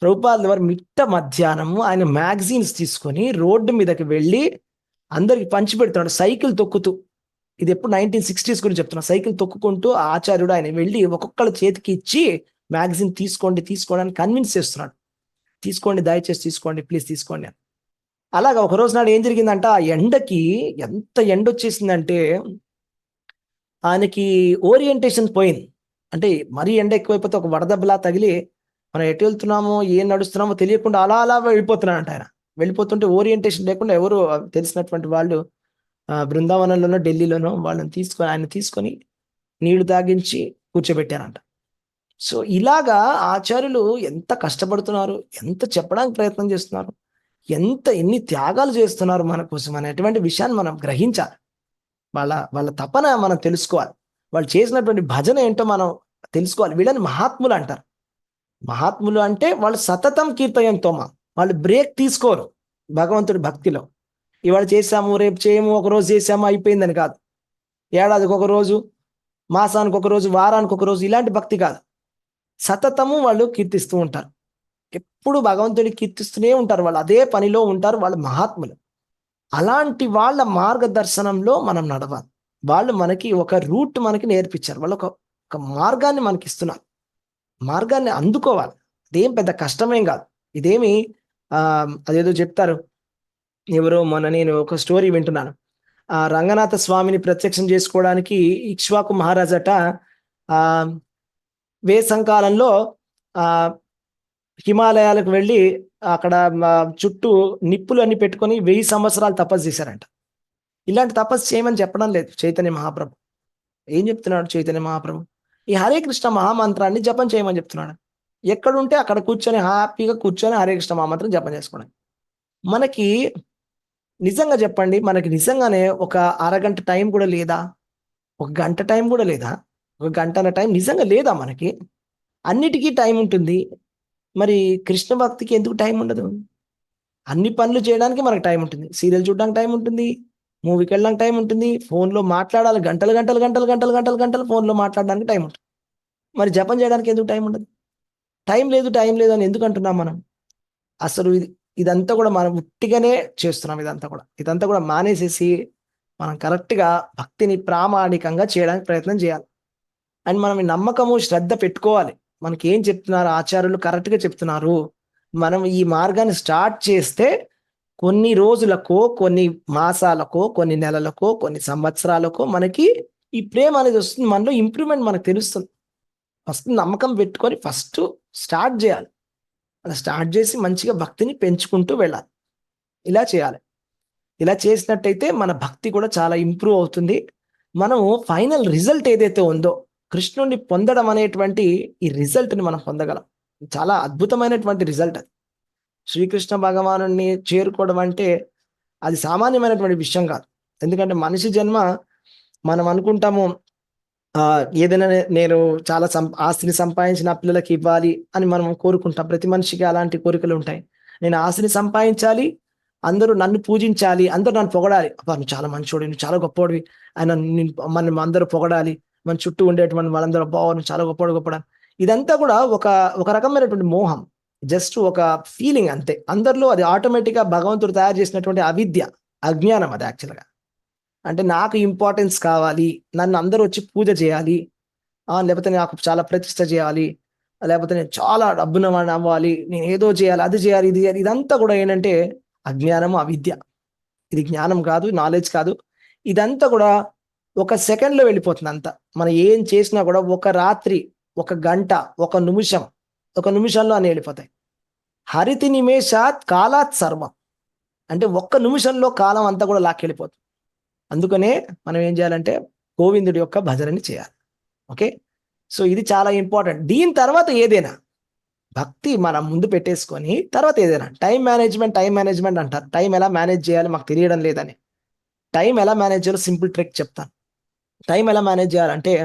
ప్రభుపాదుల వారు మిట్ట మధ్యాహ్నము ఆయన మ్యాగజైన్స్ తీసుకొని రోడ్డు మీదకి వెళ్ళి అందరికి పంచి పెడుతున్నాడు, సైకిల్ తొక్కుతూ. ఇది ఎప్పుడు 1960s గురించి చెప్తున్నా. సైకిల్ తొక్కుకుంటూ ఆచార్యుడు ఆయన వెళ్ళి ఒక్కొక్కళ్ళ చేతికి ఇచ్చి మ్యాగజైన్ తీసుకోండి అని కన్విన్స్ చేస్తున్నాడు. తీసుకోండి, దయచేసి తీసుకోండి, ప్లీజ్ తీసుకోండి అని. అలాగా ఒక రోజు నాడు ఏం జరిగిందంట, ఆ ఎండకి ఎంత ఎండ వచ్చేసిందంటే ఆయనకి ఓరియంటేషన్ పోయింది. అంటే మరీ ఎండ ఎక్కువైపోతే ఒక వడదెబ్బలా తగిలి మనం ఎటు వెళ్తున్నామో ఏం నడుస్తున్నామో తెలియకుండా అలా వెళ్ళిపోతున్నాడంట ఆయన. వెళ్ళిపోతుంటే ఓరియంటేషన్ లేకుండా ఎవరు తెలిసినటువంటి వాళ్ళు బృందావనంలోనో ఢిల్లీలోనో ఆయన తీసుకొని నీళ్లు తాగించి కూర్చోబెట్టారంట. సో ఇలాగా ఆచార్యులు ఎంత కష్టపడుతున్నారు, ఎంత చెప్పడానికి ప్రయత్నం చేస్తున్నారు, ఎన్ని త్యాగాలు చేస్తున్నారు మన కోసం అనేటువంటి విషయాన్ని మనం గ్రహించాలి. వాళ్ళ తపన మనం తెలుసుకోవాలి, వాళ్ళు చేసినటువంటి భజన ఏంటో మనం తెలుసుకోవాలి. వీళ్ళని మహాత్ములు అంటారు. మహాత్ములు అంటే వాళ్ళు సతతం కీర్తయంతోమ, వాళ్ళు బ్రేక్ తీసుకోరు భగవంతుడి భక్తిలో. ఇవాళ చేసాము, రేపు చేయము, ఒకరోజు చేసాము అయిపోయిందని కాదు. ఏడాదికి ఒక రోజు, మాసానికి ఒక రోజు, వారానికి ఒక రోజు, ఇలాంటి భక్తి కాదు. సతతము వాళ్ళు కీర్తిస్తూ ఉంటారు, ఎప్పుడు భగవంతుడిని కీర్తిస్తూనే ఉంటారు, వాళ్ళు అదే పనిలో ఉంటారు, వాళ్ళు మహాత్ములు. అలాంటి వాళ్ళ మార్గదర్శనంలో మనం నడవాలి. వాళ్ళు మనకి ఒక రూట్ మనకి నేర్పించారు, వాళ్ళు ఒక మార్గాన్ని మనకి ఇస్తున్నారు. మార్గాన్ని అందుకోవాలి, ఇదేం పెద్ద కష్టమేం కాదు. ఇదేమి అదేదో చెప్తారు, ఎవరో మొన్న నేను ఒక స్టోరీ వింటున్నాను. రంగనాథ స్వామిని ప్రత్యక్షం చేసుకోవడానికి ఇక్ష్వాకు మహారాజట వేసంకాలంలో హిమాలయాలకు వెళ్ళి అక్కడ చుట్టూ నిప్పులు అన్ని పెట్టుకొని 1000 సంవత్సరాలు తపస్సు చేశారంట. ఇలాంటి తపస్సు చేయమని చెప్పడం లేదు చైతన్య మహాప్రభు. ఏం చెప్తున్నాడు చైతన్య మహాప్రభు? ఈ హరే కృష్ణ మహామంత్రాన్ని జపం చేయమని చెప్తున్నాడు. ఎక్కడుంటే అక్కడ కూర్చొని హ్యాపీగా కూర్చొని హరే కృష్ణ మహామంత్రం జపం చేసుకోవడం. మనకి నిజంగా చెప్పండి, మనకి నిజంగానే ఒక అరగంట టైం కూడా లేదా, ఒక గంట టైం కూడా లేదా, ఒక గంటల టైం నిజంగా లేదా మనకి? అన్నిటికీ టైం ఉంటుంది, మరి కృష్ణ భక్తికి ఎందుకు టైం ఉండదు? అన్ని పనులు చేయడానికి మనకు టైం ఉంటుంది, సీరియల్ చూడడానికి టైం ఉంటుంది, మూవీకి వెళ్ళడానికి టైం ఉంటుంది, ఫోన్లో మాట్లాడాలి గంటలు గంటలు గంటలు గంటలు గంటలు గంటలు ఫోన్లో మాట్లాడడానికి టైం ఉంటుంది. మరి జపం చేయడానికి ఎందుకు టైం ఉండదు? టైం లేదు అని ఎందుకు అంటున్నాం మనం? అసలు ఇదంతా కూడా మనం ఉట్టిగానే చేస్తున్నాం. ఇదంతా కూడా మానేసేసి మనం కరెక్ట్గా భక్తిని ప్రామాణికంగా చేయడానికి ప్రయత్నం చేయాలి. అండ్ మనం ఈ నమ్మకము, శ్రద్ధ పెట్టుకోవాలి. మనకి ఏం చెప్తున్నారు ఆచార్యులు, కరెక్ట్గా చెప్తున్నారు. మనం ఈ మార్గాన్ని స్టార్ట్ చేస్తే కొన్ని రోజులకో, కొన్ని మాసాలకో, కొన్ని నెలలకో, కొన్ని సంవత్సరాలకో మనకి ఈ ప్రేమ అనేది వస్తుంది, మనలో ఇంప్రూవ్మెంట్ మనకు తెలుస్తుంది. ఫస్ట్ నమ్మకం పెట్టుకొని ఫస్ట్ స్టార్ట్ చేయాలి. అలా స్టార్ట్ చేసి మంచిగా భక్తిని పెంచుకుంటూ వెళ్ళాలి. ఇలా చేయాలి. ఇలా చేసినట్టయితే మన భక్తి కూడా చాలా ఇంప్రూవ్ అవుతుంది. మనము ఫైనల్ రిజల్ట్ ఏదైతే ఉందో కృష్ణుడిని పొందడం అనేటువంటి ఈ రిజల్ట్ని మనం పొందగలం. చాలా అద్భుతమైనటువంటి రిజల్ట్ అది. శ్రీకృష్ణ భగవానుడిని చేరుకోవడం అంటే అది సామాన్యమైనటువంటి విషయం కాదు. ఎందుకంటే మనిషి జన్మ మనం అనుకుంటాము ఏదైనా నేను చాలా ఆస్తిని సంపాదించి నా పిల్లలకి ఇవ్వాలి అని మనం కోరుకుంటాం. ప్రతి మనిషికి అలాంటి కోరికలు ఉంటాయి. నేను ఆస్తిని సంపాదించాలి, అందరూ నన్ను పూజించాలి, అందరూ నన్ను పొగడాలి. అబ్బా నువ్వు చాలా మంచోడివి, నువ్వు చాలా గొప్పోడివి, ఆయన మనం అందరూ పొగడాలి, మన చుట్టూ ఉండేటువంటి వాళ్ళందరూ అబ్బా నువ్వు చాలా గొప్పడాలి. ఇదంతా కూడా ఒక ఒక రకమైనటువంటి మోహం, జస్ట్ ఒక ఫీలింగ్ అంతే. అందరిలో అది ఆటోమేటిక్గా భగవంతుడు తయారు చేసినటువంటి అవిద్య, అజ్ఞానం అది యాక్చువల్గా. అంటే నాకు ఇంపార్టెన్స్ కావాలి, నన్ను అందరూ వచ్చి పూజ చేయాలి, లేకపోతే నాకు చాలా ప్రతిష్ట చేయాలి, లేకపోతే నేను చాలా డబ్బున్నవాడిని అవ్వాలి, నేను ఏదో చేయాలి, అది చేయాలి, ఇది చేయాలి. ఇదంతా కూడా ఏంటంటే అజ్ఞానము, అవిద్య. ఇది జ్ఞానం కాదు, నాలెడ్జ్ కాదు. ఇదంతా కూడా ఒక సెకండ్లో వెళ్ళిపోతుంది అంతా. మనం ఏం చేసినా కూడా ఒక రాత్రి, ఒక గంట, ఒక నిమిషంలో అన్ని వెళ్ళిపోతాయి. హరితి నిమేషాత్ కాలాత్ సర్వం. అంటే ఒక్క నిమిషంలో కాలం అంతా కూడా లాక్కెళ్ళిపోతుంది. అందుకనే మనం ఏం చేయాలంటే గోవిందుడి యొక్క భజనని చేయాలి. ఓకే, సో ఇది చాలా ఇంపార్టెంట్. దీని తర్వాత ఏదైనా భక్తి మనం ముందు పెట్టేసుకొని తర్వాత ఏదైనా టైం మేనేజ్మెంట్ అంటారు. టైం ఎలా మేనేజ్ చేయాలి మాకు తెలియడం లేదని. టైం ఎలా మేనేజ్ చేయాలో సింపుల్ ట్రిక్ చెప్తాను. టైం ఎలా మేనేజ్ చేయాలంటే,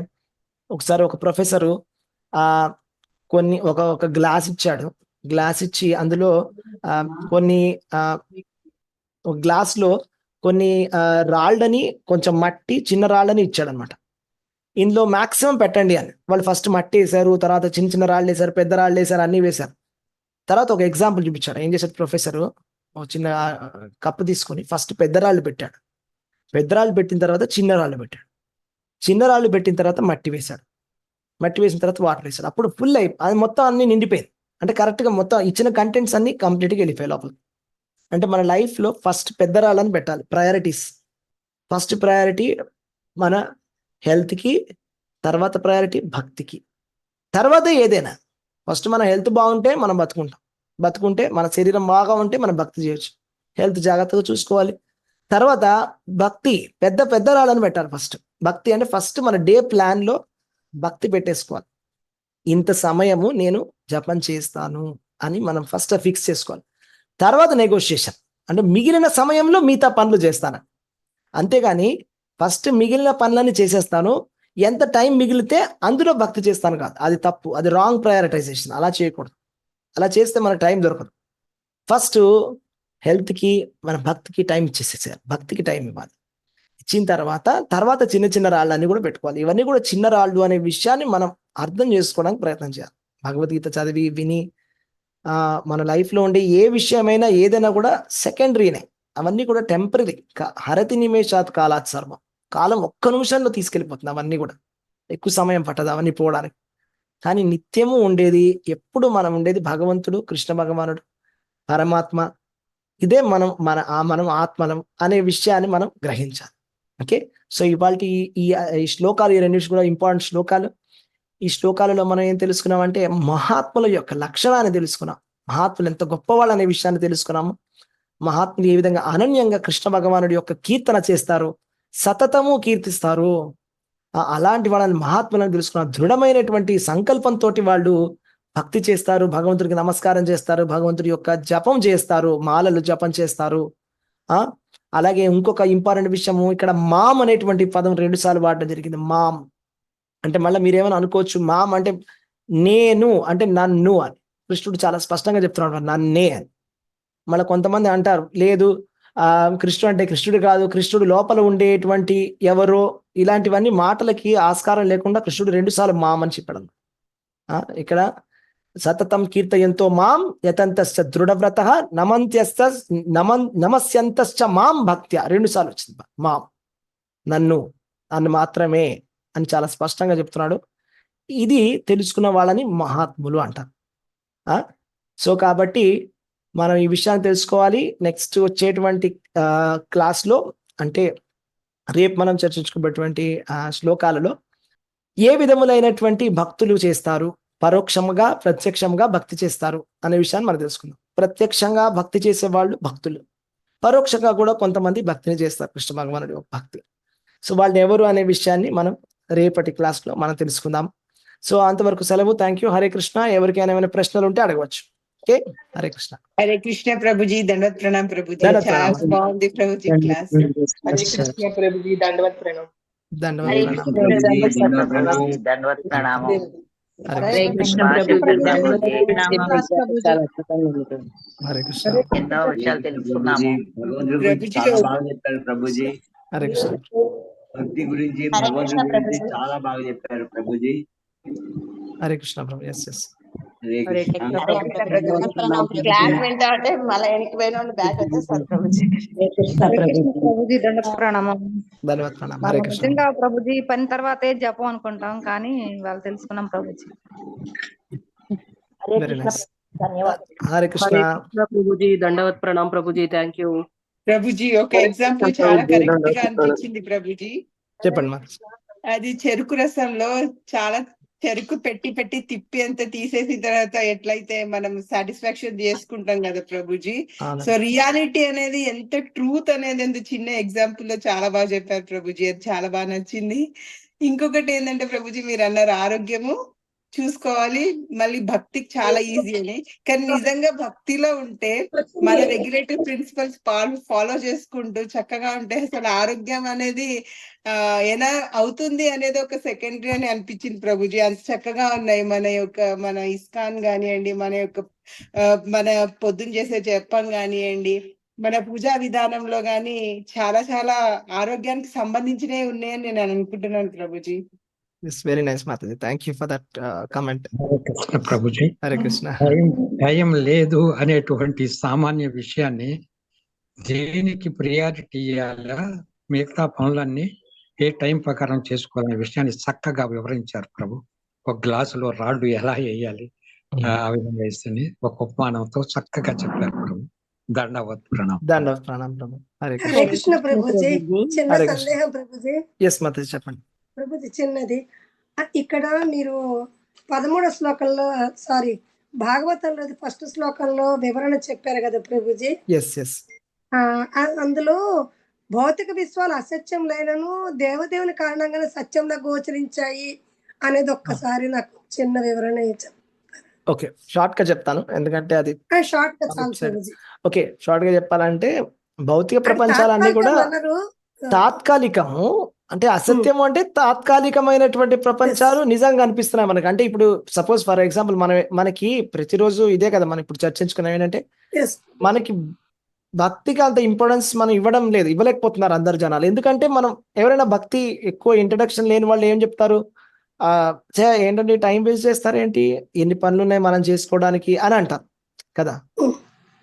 ఒకసారి ఒక ప్రొఫెసరు కొన్ని ఒక గ్లాస్ ఇచ్చాడు. గ్లాస్ ఇచ్చి అందులో కొన్ని ఒక గ్లాస్లో కొన్ని రాళ్ళని, కొంచెం మట్టి, చిన్న రాళ్ళని ఇచ్చాడు అనమాట. ఇందులో మాక్సిమం పెట్టండి అని. వాళ్ళు ఫస్ట్ మట్టి వేశారు, తర్వాత చిన్న చిన్న రాళ్ళు వేశారు, పెద్ద రాళ్ళు వేశారు, అన్నీ వేశారు. తర్వాత ఒక ఎగ్జాంపుల్ చూపించాడు. ఏం చేశాడు ప్రొఫెసరు, ఒక చిన్న కప్పు తీసుకొని ఫస్ట్ పెద్ద రాళ్ళు పెట్టాడు. పెద్ద రాళ్ళు పెట్టిన తర్వాత చిన్న రాళ్ళు పెట్టాడు. చిన్న రాళ్ళు పెట్టిన తర్వాత మట్టి వేశాడు. మట్టి వేసిన తర్వాత వాటర్ వేశాడు. అప్పుడు ఫుల్ అది మొత్తం అన్ని నిండిపోయింది. అంటే కరెక్ట్గా మొత్తం ఇచ్చిన కంటెంట్స్ అన్ని కంప్లీట్గా వెళ్ళిపోయాయి లోపల. అంటే మన లైఫ్లో ఫస్ట్ పెద్ద రాళ్ళని పెట్టాలి. ప్రయారిటీస్. ఫస్ట్ ప్రయారిటీ మన హెల్త్కి, తర్వాత ప్రయారిటీ భక్తికి, తర్వాత ఏదైనా. ఫస్ట్ మన హెల్త్ బాగుంటే మనం బతుకుంటే మన శరీరం బాగా ఉంటే మనం భక్తి చేయొచ్చు. హెల్త్ జాగ్రత్తగా చూసుకోవాలి. తర్వాత భక్తి, పెద్ద పెద్ద రాళ్ళని పెట్టాలి ఫస్ట్. భక్తి అంటే ఫస్ట్ మన డే ప్లాన్లో భక్తి పెట్టేసుకోవాలి. ఇంత సమయము నేను జపం చేస్తాను అని మనం ఫస్ట్ ఫిక్స్ చేసుకోవాలి. తర్వాత నెగోషియేషన్, అంటే మిగిలిన సమయంలో మిగతా పనులు చేస్తాను. అంతేగాని ఫస్ట్ మిగిలిన పనులన్నీ చేసేస్తాను, ఎంత టైం మిగిలితే అందులో భక్తి చేస్తాను కాదు. అది తప్పు, అది రాంగ్ ప్రయారిటైజేషన్. అలా చేయకూడదు. అలా చేస్తే మన టైం దొరకదు. ఫస్ట్ హెల్త్కి, మన భక్తికి టైం ఇచ్చేసేసారు. భక్తికి టైం ఇవ్వాలి. ఇచ్చిన తర్వాత చిన్న చిన్న రాళ్ళన్నీ కూడా పెట్టుకోవాలి. ఇవన్నీ కూడా చిన్న రాళ్ళు అనే విషయాన్ని మనం అర్థం చేసుకోవడానికి ప్రయత్నం చేయాలి. భగవద్గీత చదివి విని మన లైఫ్లో ఉండే ఏ విషయమైనా ఏదైనా కూడా సెకండరీనే. అవన్నీ కూడా టెంపరీ. హరతి నిమేషాత్ కాలాత్ సర్వం. కాలం ఒక్క నిమిషంలో తీసుకెళ్ళిపోతుంది. అవన్నీ కూడా ఎక్కువ సమయం పట్టదు అవన్నీ పోవడానికి. కానీ నిత్యము ఉండేది, ఎప్పుడు మనం ఉండేది భగవంతుడు, కృష్ణ భగవానుడు, పరమాత్మ. ఇదే మనం ఆత్మలం అనే విషయాన్ని మనం గ్రహించాలి. ఓకే, సో ఇవాళ ఈ శ్లోకాలు, ఈ రెండు కూడా ఇంపార్టెంట్ శ్లోకాలు. ఈ శ్లోకాలలో మనం ఏం తెలుసుకున్నామంటే మహాత్ముల యొక్క లక్షణాన్ని తెలుసుకున్నాం. మహాత్ములు ఎంత గొప్పవాళ్ళు అనే విషయాన్ని తెలుసుకున్నాము. మహాత్ములు ఏ విధంగా అనన్యంగా కృష్ణ భగవానుడి యొక్క కీర్తన చేస్తారు, సతతము కీర్తిస్తారు. అలాంటి వాళ్ళని మహాత్ములను తెలుసుకున్నారు. దృఢమైనటువంటి సంకల్పంతో వాళ్ళు భక్తి చేస్తారు, భగవంతుడికి నమస్కారం చేస్తారు, భగవంతుడి యొక్క జపం చేస్తారు, మాలలు జపం చేస్తారు. అలాగే ఇంకొక ఇంపార్టెంట్ విషయము, ఇక్కడ మామ్ అనేటువంటి పదం 2 సార్లు వాడడం జరిగింది. మామ్ అంటే మళ్ళీ మీరేమైనా అనుకోవచ్చు, మామ్ అంటే నేను, అంటే నన్ను అని. కృష్ణుడు చాలా స్పష్టంగా చెప్తున్నాడు నన్నే అని. మళ్ళీ కొంతమంది అంటారు లేదు, కృష్ణుడు అంటే కృష్ణుడు కాదు, కృష్ణుడు లోపల ఉండేటువంటి ఎవరో, ఇలాంటివన్నీ మాటలకి ఆస్కారం లేకుండా కృష్ణుడు 2 సార్లు మామ్ అని చెప్పాడు. ఇక్కడ సతతం కీర్తయంతో మాం యతంతశ్చ దృఢవ్రత నమస్యంతశ్చ మాం భక్త్యా 2 సార్లు వచ్చింది. మాం, నన్ను మాత్రమే అని చాలా స్పష్టంగా చెప్తున్నాడు. ఇది తెలుసుకున్న వాళ్ళని మహాత్ములు అంటారు. సో కాబట్టి మనం ఈ విషయాన్ని తెలుసుకోవాలి. నెక్స్ట్ వచ్చేటువంటి క్లాస్లో, అంటే రేపు మనం చర్చించుకున్నటువంటి శ్లోకాలలో ఏ విధములైనటువంటి భక్తులు చేస్తారు, పరోక్షంగా ప్రత్యక్షంగా భక్తి చేస్తారు అనే విషయాన్ని మనం తెలుసుకుందాం. ప్రత్యక్షంగా భక్తి చేసే వాళ్ళు భక్తులు, పరోక్షంగా కూడా కొంతమంది భక్తిని చేస్తారు కృష్ణ భగవానుడి భక్తి. సో వాళ్ళు ఎవరు అనే విషయాన్ని మనం రేపటి క్లాస్లో మనం తెలుసుకుందాం. సో అంతవరకు సెలవు. Thank you. హరే కృష్ణ. ఎవరికైనా ఏమైనా ప్రశ్నలు ఉంటే అడగవచ్చు. ఓకే, హరే కృష్ణ. హరే కృష్ణ ప్రభుజీ, దండవత్ ప్రణామ్ ప్రభుజీ. దండవత్ చాలా ప్రణామ్. బాగుంది ప్రభుజీ క్లాస్. హరే కృష్ణ ప్రభుజీ, దండవత్ ప్రణామ్. దండవత్ హరే ప్రణామ్. కృష్ణ ప్రభుజీ, దండవత్ ప్రణామం. హరే కృష్ణ. భాష ప్రభుజీ, హరే కృష్ణ. ఎన్నో విషయాలు తెలుసుకున్నాము. చాలా బాగా చెప్పారు ప్రభుజీ. హరే కృష్ణ. భక్తి గురించి, భగవంతుడి గురించి చాలా బాగా చెప్పారు Prabhuji. Hare Krishna Prabhu. Yes yes. Hare Krishna. Class వింటా అంటే మళ్ళీ వెనక్కి పోయిన వాళ్ళు బ్యాక్ వచ్చేస్తారు ప్రభుజీ. ప్రభుజీ దండ ప్రణామం. ధన్యవాద ప్రణామం. హరే కృష్ణ. నిజంగా ప్రభుజీ పని తర్వాతే జపం అనుకుంటాం, కానీ వాళ్ళు తెలుసుకున్నాం ప్రభుజీ. Very nice. హరే కృష్ణ. ప్రభుజీ, దండవత్ ప్రణామ్ ప్రభుజీ. Thank you Prabhuji. ఒక ఎగ్జాంపుల్ చాలా కరెక్ట్ గా అనిపించింది ప్రభుజీ. చెప్పండి మా. అది చెరుకు రసంలో చాలా చెరుకు పెట్టి పెట్టి తిప్పి అంతా తీసేసిన తర్వాత ఎట్లయితే మనం సాటిస్ఫాక్షన్ చేసుకుంటాం కదా ప్రభుజీ. సో రియాలిటీ అనేది ఎంత ట్రూత్ అనేది ఎంత చిన్న ఎగ్జాంపుల్ లో చాలా బాగా చెప్పారు ప్రభుజీ. అది చాలా బాగా నచ్చింది. ఇంకొకటి ఏంటంటే ప్రభుజీ, మీరు అన్నారు ఆరోగ్యము చూసుకోవాలి, మళ్ళీ భక్తికి చాలా ఈజీ అని. కానీ నిజంగా భక్తిలో ఉంటే మన రెగ్యులేటరీ ప్రిన్సిపల్స్ ఫాలో చేసుకుంటూ చక్కగా ఉంటే అసలు ఆరోగ్యం అనేది ఎలా అవుతుంది అనేది ఒక సెకండరీ అని అనిపించింది ప్రభుజీ. అంత చక్కగా ఉన్నాయి మన ఇస్కాన్ కానివ్వండి, మన పొద్దున చేసే జపం కానివ్వండి, మన పూజా విధానంలో గాని చాలా చాలా ఆరోగ్యానికి సంబంధించినవి ఉన్నాయని నేను అనుకుంటున్నాను Prabhuji. It's very nice, Mataji. Thank you for that comment. Hare Krishna Prabhuji. Hare Krishna. భయం లేదు అనేటువంటి సామాన్య విషయాన్ని దేనికి ప్రియారిటీ ఇవ్వాలా, మిగతా పనులన్నీ ఏ టైం ప్రకారం చేసుకోవాలనే విషయాన్ని చక్కగా వివరించారు ప్రభు. ఒక గ్లాసులో రాళ్ళు ఎలా వేయాలి, ఆ విధంగా వేస్తుంది ఒక ఉపమానంతో చక్కగా చెప్పారు ప్రభు. దండవత్ ప్రణామం. దండవత్ ప్రణామం ప్రభు. హరే హరే కృష్ణ. కృష్ణ ప్రభుజీ. చిన్న హరే కృష్ణ. సందేహం ప్రభుజీ. ఎస్ మాతాజీ, చెప్పండి. ప్రభుజీ చిన్నది. ఇక్కడ మీరు 13వ శ్లోకంలో భాగవతంలో 1st శ్లోకంలో వివరణ చెప్పారు కదా ప్రభుజీ. Yes yes. అందులో భౌతిక విశ్వాలు అసత్యం లేనను దేవదేవుని కారణంగానే సత్యంలో గోచరించాయి అనేది ఒక్కసారి నాకు చిన్న వివరణ ఇచ్చారు. ఓకే, షార్ట్ గా చెప్తాను ఎందుకంటే అది షార్ట్ గా చాలు ప్రభుజీ. ఓకే, షార్ట్ గా చెప్పాలంటే భౌతిక ప్రపంచాలన్నీ కూడా తాత్కాలికము. అంటే అసత్యము అంటే తాత్కాలికమైనటువంటి ప్రపంచాలు నిజంగా అనిపిస్తున్నాయి మనకి. అంటే ఇప్పుడు సపోజ్ ఫర్ ఎగ్జాంపుల్ మనకి ప్రతిరోజు ఇదే కదా మనం ఇప్పుడు చర్చించుకున్నాం ఏంటంటే మనకి భక్తికి అంత ఇంపార్టెన్స్ మనం ఇవ్వలేకపోతున్నారు అందరు జనాలు. ఎందుకంటే మనం ఎవరైనా భక్తి ఎక్కువ ఇంట్రడక్షన్ లేని వాళ్ళు ఏం చెప్తారు, ఏంటంటే టైం వేస్ట్ చేస్తారేంటి, ఎన్ని పనులు ఉన్నాయి మనం చేసుకోవడానికి అని అంటారు కదా.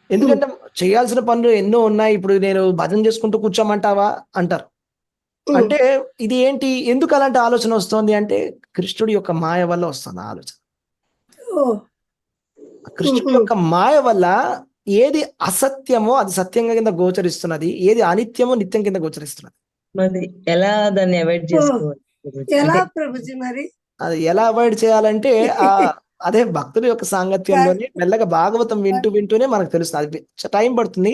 ఎందుకంటే చేయాల్సిన పనులు ఎన్నో ఉన్నాయి, ఇప్పుడు నేను భజన చేసుకుంటూ కూర్చోమంటావా అంటారు. అంటే ఇది ఏంటి, ఎందుకు అలాంటి ఆలోచన వస్తుంది అంటే కృష్ణుడి యొక్క మాయ వల్ల వస్తుంది ఆలోచన. కృష్ణుడి యొక్క మాయ వల్ల ఏది అసత్యమో అది సత్యంగా కింద గోచరిస్తున్నది, ఏది అనిత్యమో నిత్యం కింద గోచరిస్తున్నది. మరి ఎలా దాన్ని అవాయిడ్ చేసుకోవాలి? అది ఎలా అవాయిడ్ చేయాలంటే అదే భక్తుల యొక్క సాంగత్యంలోనే మెల్లగా భాగవతం వింటూనే మనకు తెలుస్తుంది. అది టైం పడుతుంది.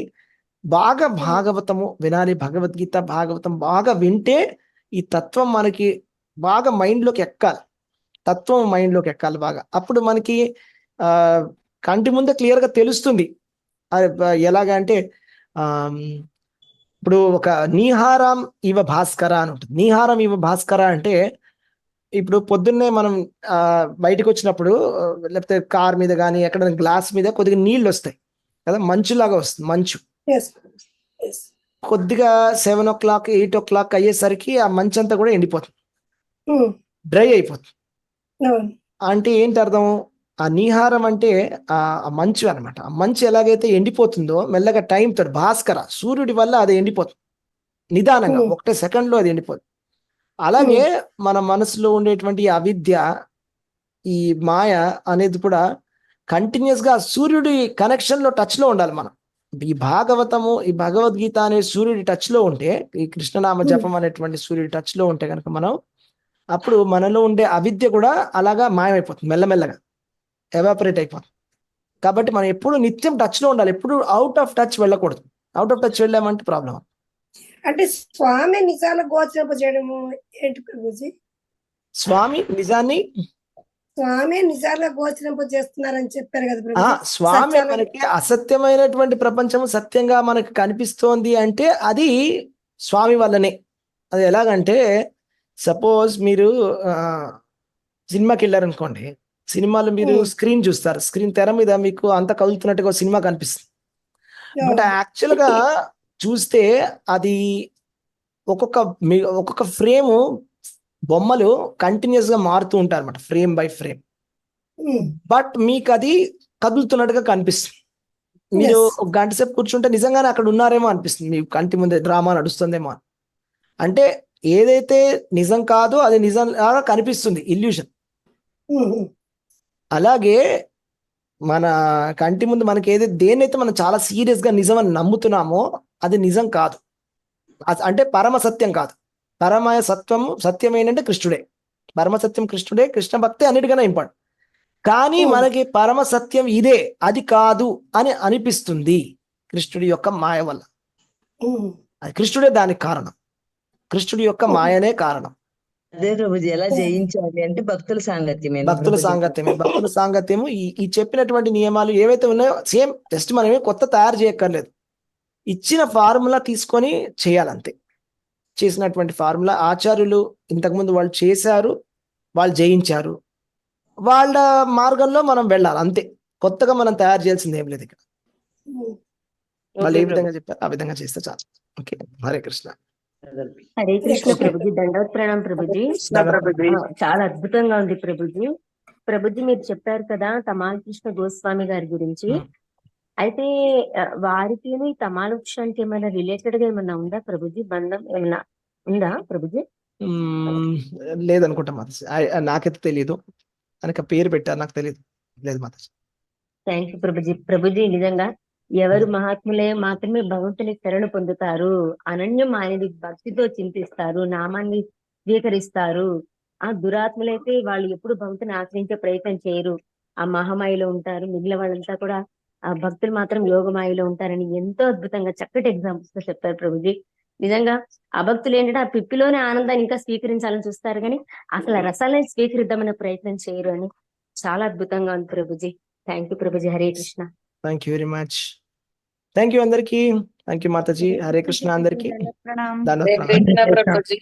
బాగా భాగవతము వినాలి, భగవద్గీత భాగవతం బాగా వింటే ఈ తత్వం మనకి బాగా మైండ్లోకి ఎక్కాలి, తత్వం మైండ్లోకి ఎక్కాలి బాగా. అప్పుడు మనకి కంటి ముందే క్లియర్గా తెలుస్తుంది. ఎలాగా అంటే ఇప్పుడు ఒక నీహారం ఇవ భాస్కర అని ఉంటుంది. నీహారం ఇవ భాస్కర అంటే ఇప్పుడు పొద్దున్నే మనం బయటకు వచ్చినప్పుడు లేకపోతే కార్ మీద కానీ ఎక్కడ గ్లాస్ మీద కొద్దిగా నీళ్ళు వస్తాయి కదా, మంచులాగా వస్తుంది మంచు. కొద్దిగా 7 o'clock 8 o'clock అయ్యేసరికి ఆ మంచు అంతా కూడా ఎండిపోతుంది, డ్రై అయిపోతుంది. అంటే ఏంటి అర్థం, ఆ నీహారం అంటే ఆ మంచు అనమాట. ఆ మంచు ఎలాగైతే ఎండిపోతుందో మెల్లగా టైం తోటి భాస్కర సూర్యుడి వల్ల అది ఎండిపోతుంది నిదానంగా, 1 సెకండ్లో అది ఎండిపోతుంది. అలాగే మన మనసులో ఉండేటువంటి అవిద్య, ఈ మాయ అనేది కూడా కంటిన్యూస్ గా సూర్యుడి కనెక్షన్ లో టచ్ లో ఉండాలి మనం. ఈ భాగవతము, ఈ భగవద్గీత అనే సూర్యుడి టచ్ లో ఉంటే, ఈ కృష్ణనామ జపం అనేటువంటి సూర్యుడి టచ్ లో ఉంటే కనుక మనం, అప్పుడు మనలో ఉండే అవిద్య కూడా అలాగా మాయమైపోతుంది, మెల్లమెల్లగా ఎవాపరేట్ అయిపోతుంది. కాబట్టి మనం ఎప్పుడు నిత్యం టచ్ లో ఉండాలి, ఎప్పుడు అవుట్ ఆఫ్ టచ్ వెళ్ళకూడదు. అవుట్ ఆఫ్ టచ్ వెళ్ళామంటే ప్రాబ్లం. అంటే స్వామి నిజాల గోచరింప చేయడము ఏంటి ప్రభుజీ? స్వామి నిజాన్ని స్వామి నిజాలుగా గోచరింప చేస్తున్నారని చెప్పారు కదా ఆ ప్రభుజీ. స్వామి సత్యాలు మనకి అసత్యమైనటువంటి ప్రపంచం సత్యంగా మనకు కనిపిస్తోంది అంటే అది స్వామి వల్లనే. అది ఎలాగంటే సపోజ్ మీరు సినిమాకి వెళ్ళారనుకోండి, సినిమాలో మీరు స్క్రీన్ చూస్తారు, స్క్రీన్ తెర మీద మీకు అంత కదులుతున్నట్టుగా ఒక సినిమా కనిపిస్తుంది. బట్ యాక్చువల్గా చూస్తే అది ఒక్కొక్క ఫ్రేము బొమ్మలు కంటిన్యూస్ గా మారుతూ ఉంటారు అనమాట, ఫ్రేమ్ బై ఫ్రేమ్. బట్ మీకు అది కదులుతున్నట్టుగా కనిపిస్తుంది. మీరు ఒక గంట సేపు కూర్చుంటే నిజంగానే అక్కడ ఉన్నారేమో అనిపిస్తుంది, మీ కంటి ముందే డ్రామా నడుస్తుందేమో అని. అంటే ఏదైతే నిజం కాదో అది నిజం లాగా కనిపిస్తుంది, ఇల్యూషన్. అలాగే మన కంటి ముందు మనకి ఏదైతే దేన్నైతే మనం చాలా సీరియస్ గా నిజం అని నమ్ముతున్నామో అది నిజం కాదు, అంటే పరమ సత్యం కాదు. సత్యం ఏంటంటే కృష్ణుడే, పరమ సత్యం కృష్ణుడే, కృష్ణ భక్తి అన్నిటికన్నా ఇంపార్టెంట్. కానీ మనకి పరమ సత్యం ఇదే, అది కాదు అని అనిపిస్తుంది కృష్ణుడి యొక్క మాయ వల్ల. అది కృష్ణుడే దానికి కారణం, కృష్ణుడి యొక్క మాయనే కారణం. అదే ప్రభుజీ, ఎలా జయించాలి అంటే భక్తుల సాంగత్యమే. భక్తుల సాంగత్యము ఈ చెప్పినటువంటి నియమాలు ఏవైతే ఉన్నాయో సేమ్, జస్ట్ మనమే కొత్త తయారు చేయక్కర్లేదు, ఇచ్చిన ఫార్ములా తీసుకొని చేయాలంతే. చేసినటువంటి ఫార్ములా ఆచార్యులు ఇంతకుముందు వాళ్ళు చేశారు, వాళ్ళు జయించారు, వాళ్ళ మార్గంలో మనం వెళ్ళాలి అంతే. కొత్తగా మనం తయారు చేయాల్సింది ఏం లేదు ఇక్కడ. వాళ్ళు ఏ విధంగా చెప్పారు ఆ విధంగా చేస్తే చాలు. ఓకే, హరే కృష్ణ. హరే కృష్ణ ప్రభుజీ, దండవత్ ప్రణాం ప్రభుజీ. చాలా అద్భుతంగా ఉంది ప్రభుజీ. ప్రభుజీ మీరు చెప్పారు కదా తమాల కృష్ణ గోస్వామి గారి గురించి, అయితే వారికి తమాల వృక్షానికి ఏమైనా రిలేటెడ్ గా ఏమైనా ఉందా ప్రభుజీ? బంధం ఏమైనా ఉందా ప్రభుజీ? లేదనుకుంటా మాతాజీ, నాకైతే తెలియదు, ఆయనకి పేరు పెట్టారు, నాకు తెలియదు. లేదు మాతాజీ. Thank you Prabhuji. ప్రభుజీ నిజంగా ఎవరు మహాత్ములే మాత్రమే భగవంతుని శరణు పొందుతారు, అనన్యం ఆయనది భక్తితో చింతిస్తారు, నామాన్ని స్వీకరిస్తారు. ఆ దురాత్ములైతే వాళ్ళు ఎప్పుడు భగవంతుని ఆశ్రయించే ప్రయత్నం చేయరు, ఆ మహామాయలో ఉంటారు. మిగిలిన వాళ్ళంతా కూడా ఆ భక్తులు మాత్రం యోగమాయలో ఉంటారని ఎంతో అద్భుతంగా చక్కటి ఎగ్జాంపుల్స్ తో చెప్పారు ప్రభుజీ. నిజంగా ఆ భక్తులు ఏంటంటే ఆ పిప్పిలోనే ఆనందాన్ని ఇంకా స్వీకరించాలని చూస్తారు, కానీ అసలు ఆ రసాలని స్వీకరిద్దామనే ప్రయత్నం చేయరు అని చాలా అద్భుతంగా ఉంది Prabhuji. Thank you Prabhuji. Hare Krishna. Thank you very much. Thank you అందరికి. Thank you Mataji. హరే కృష్ణ అందరికి. ప్రణాం. ధన్యవాదాలు.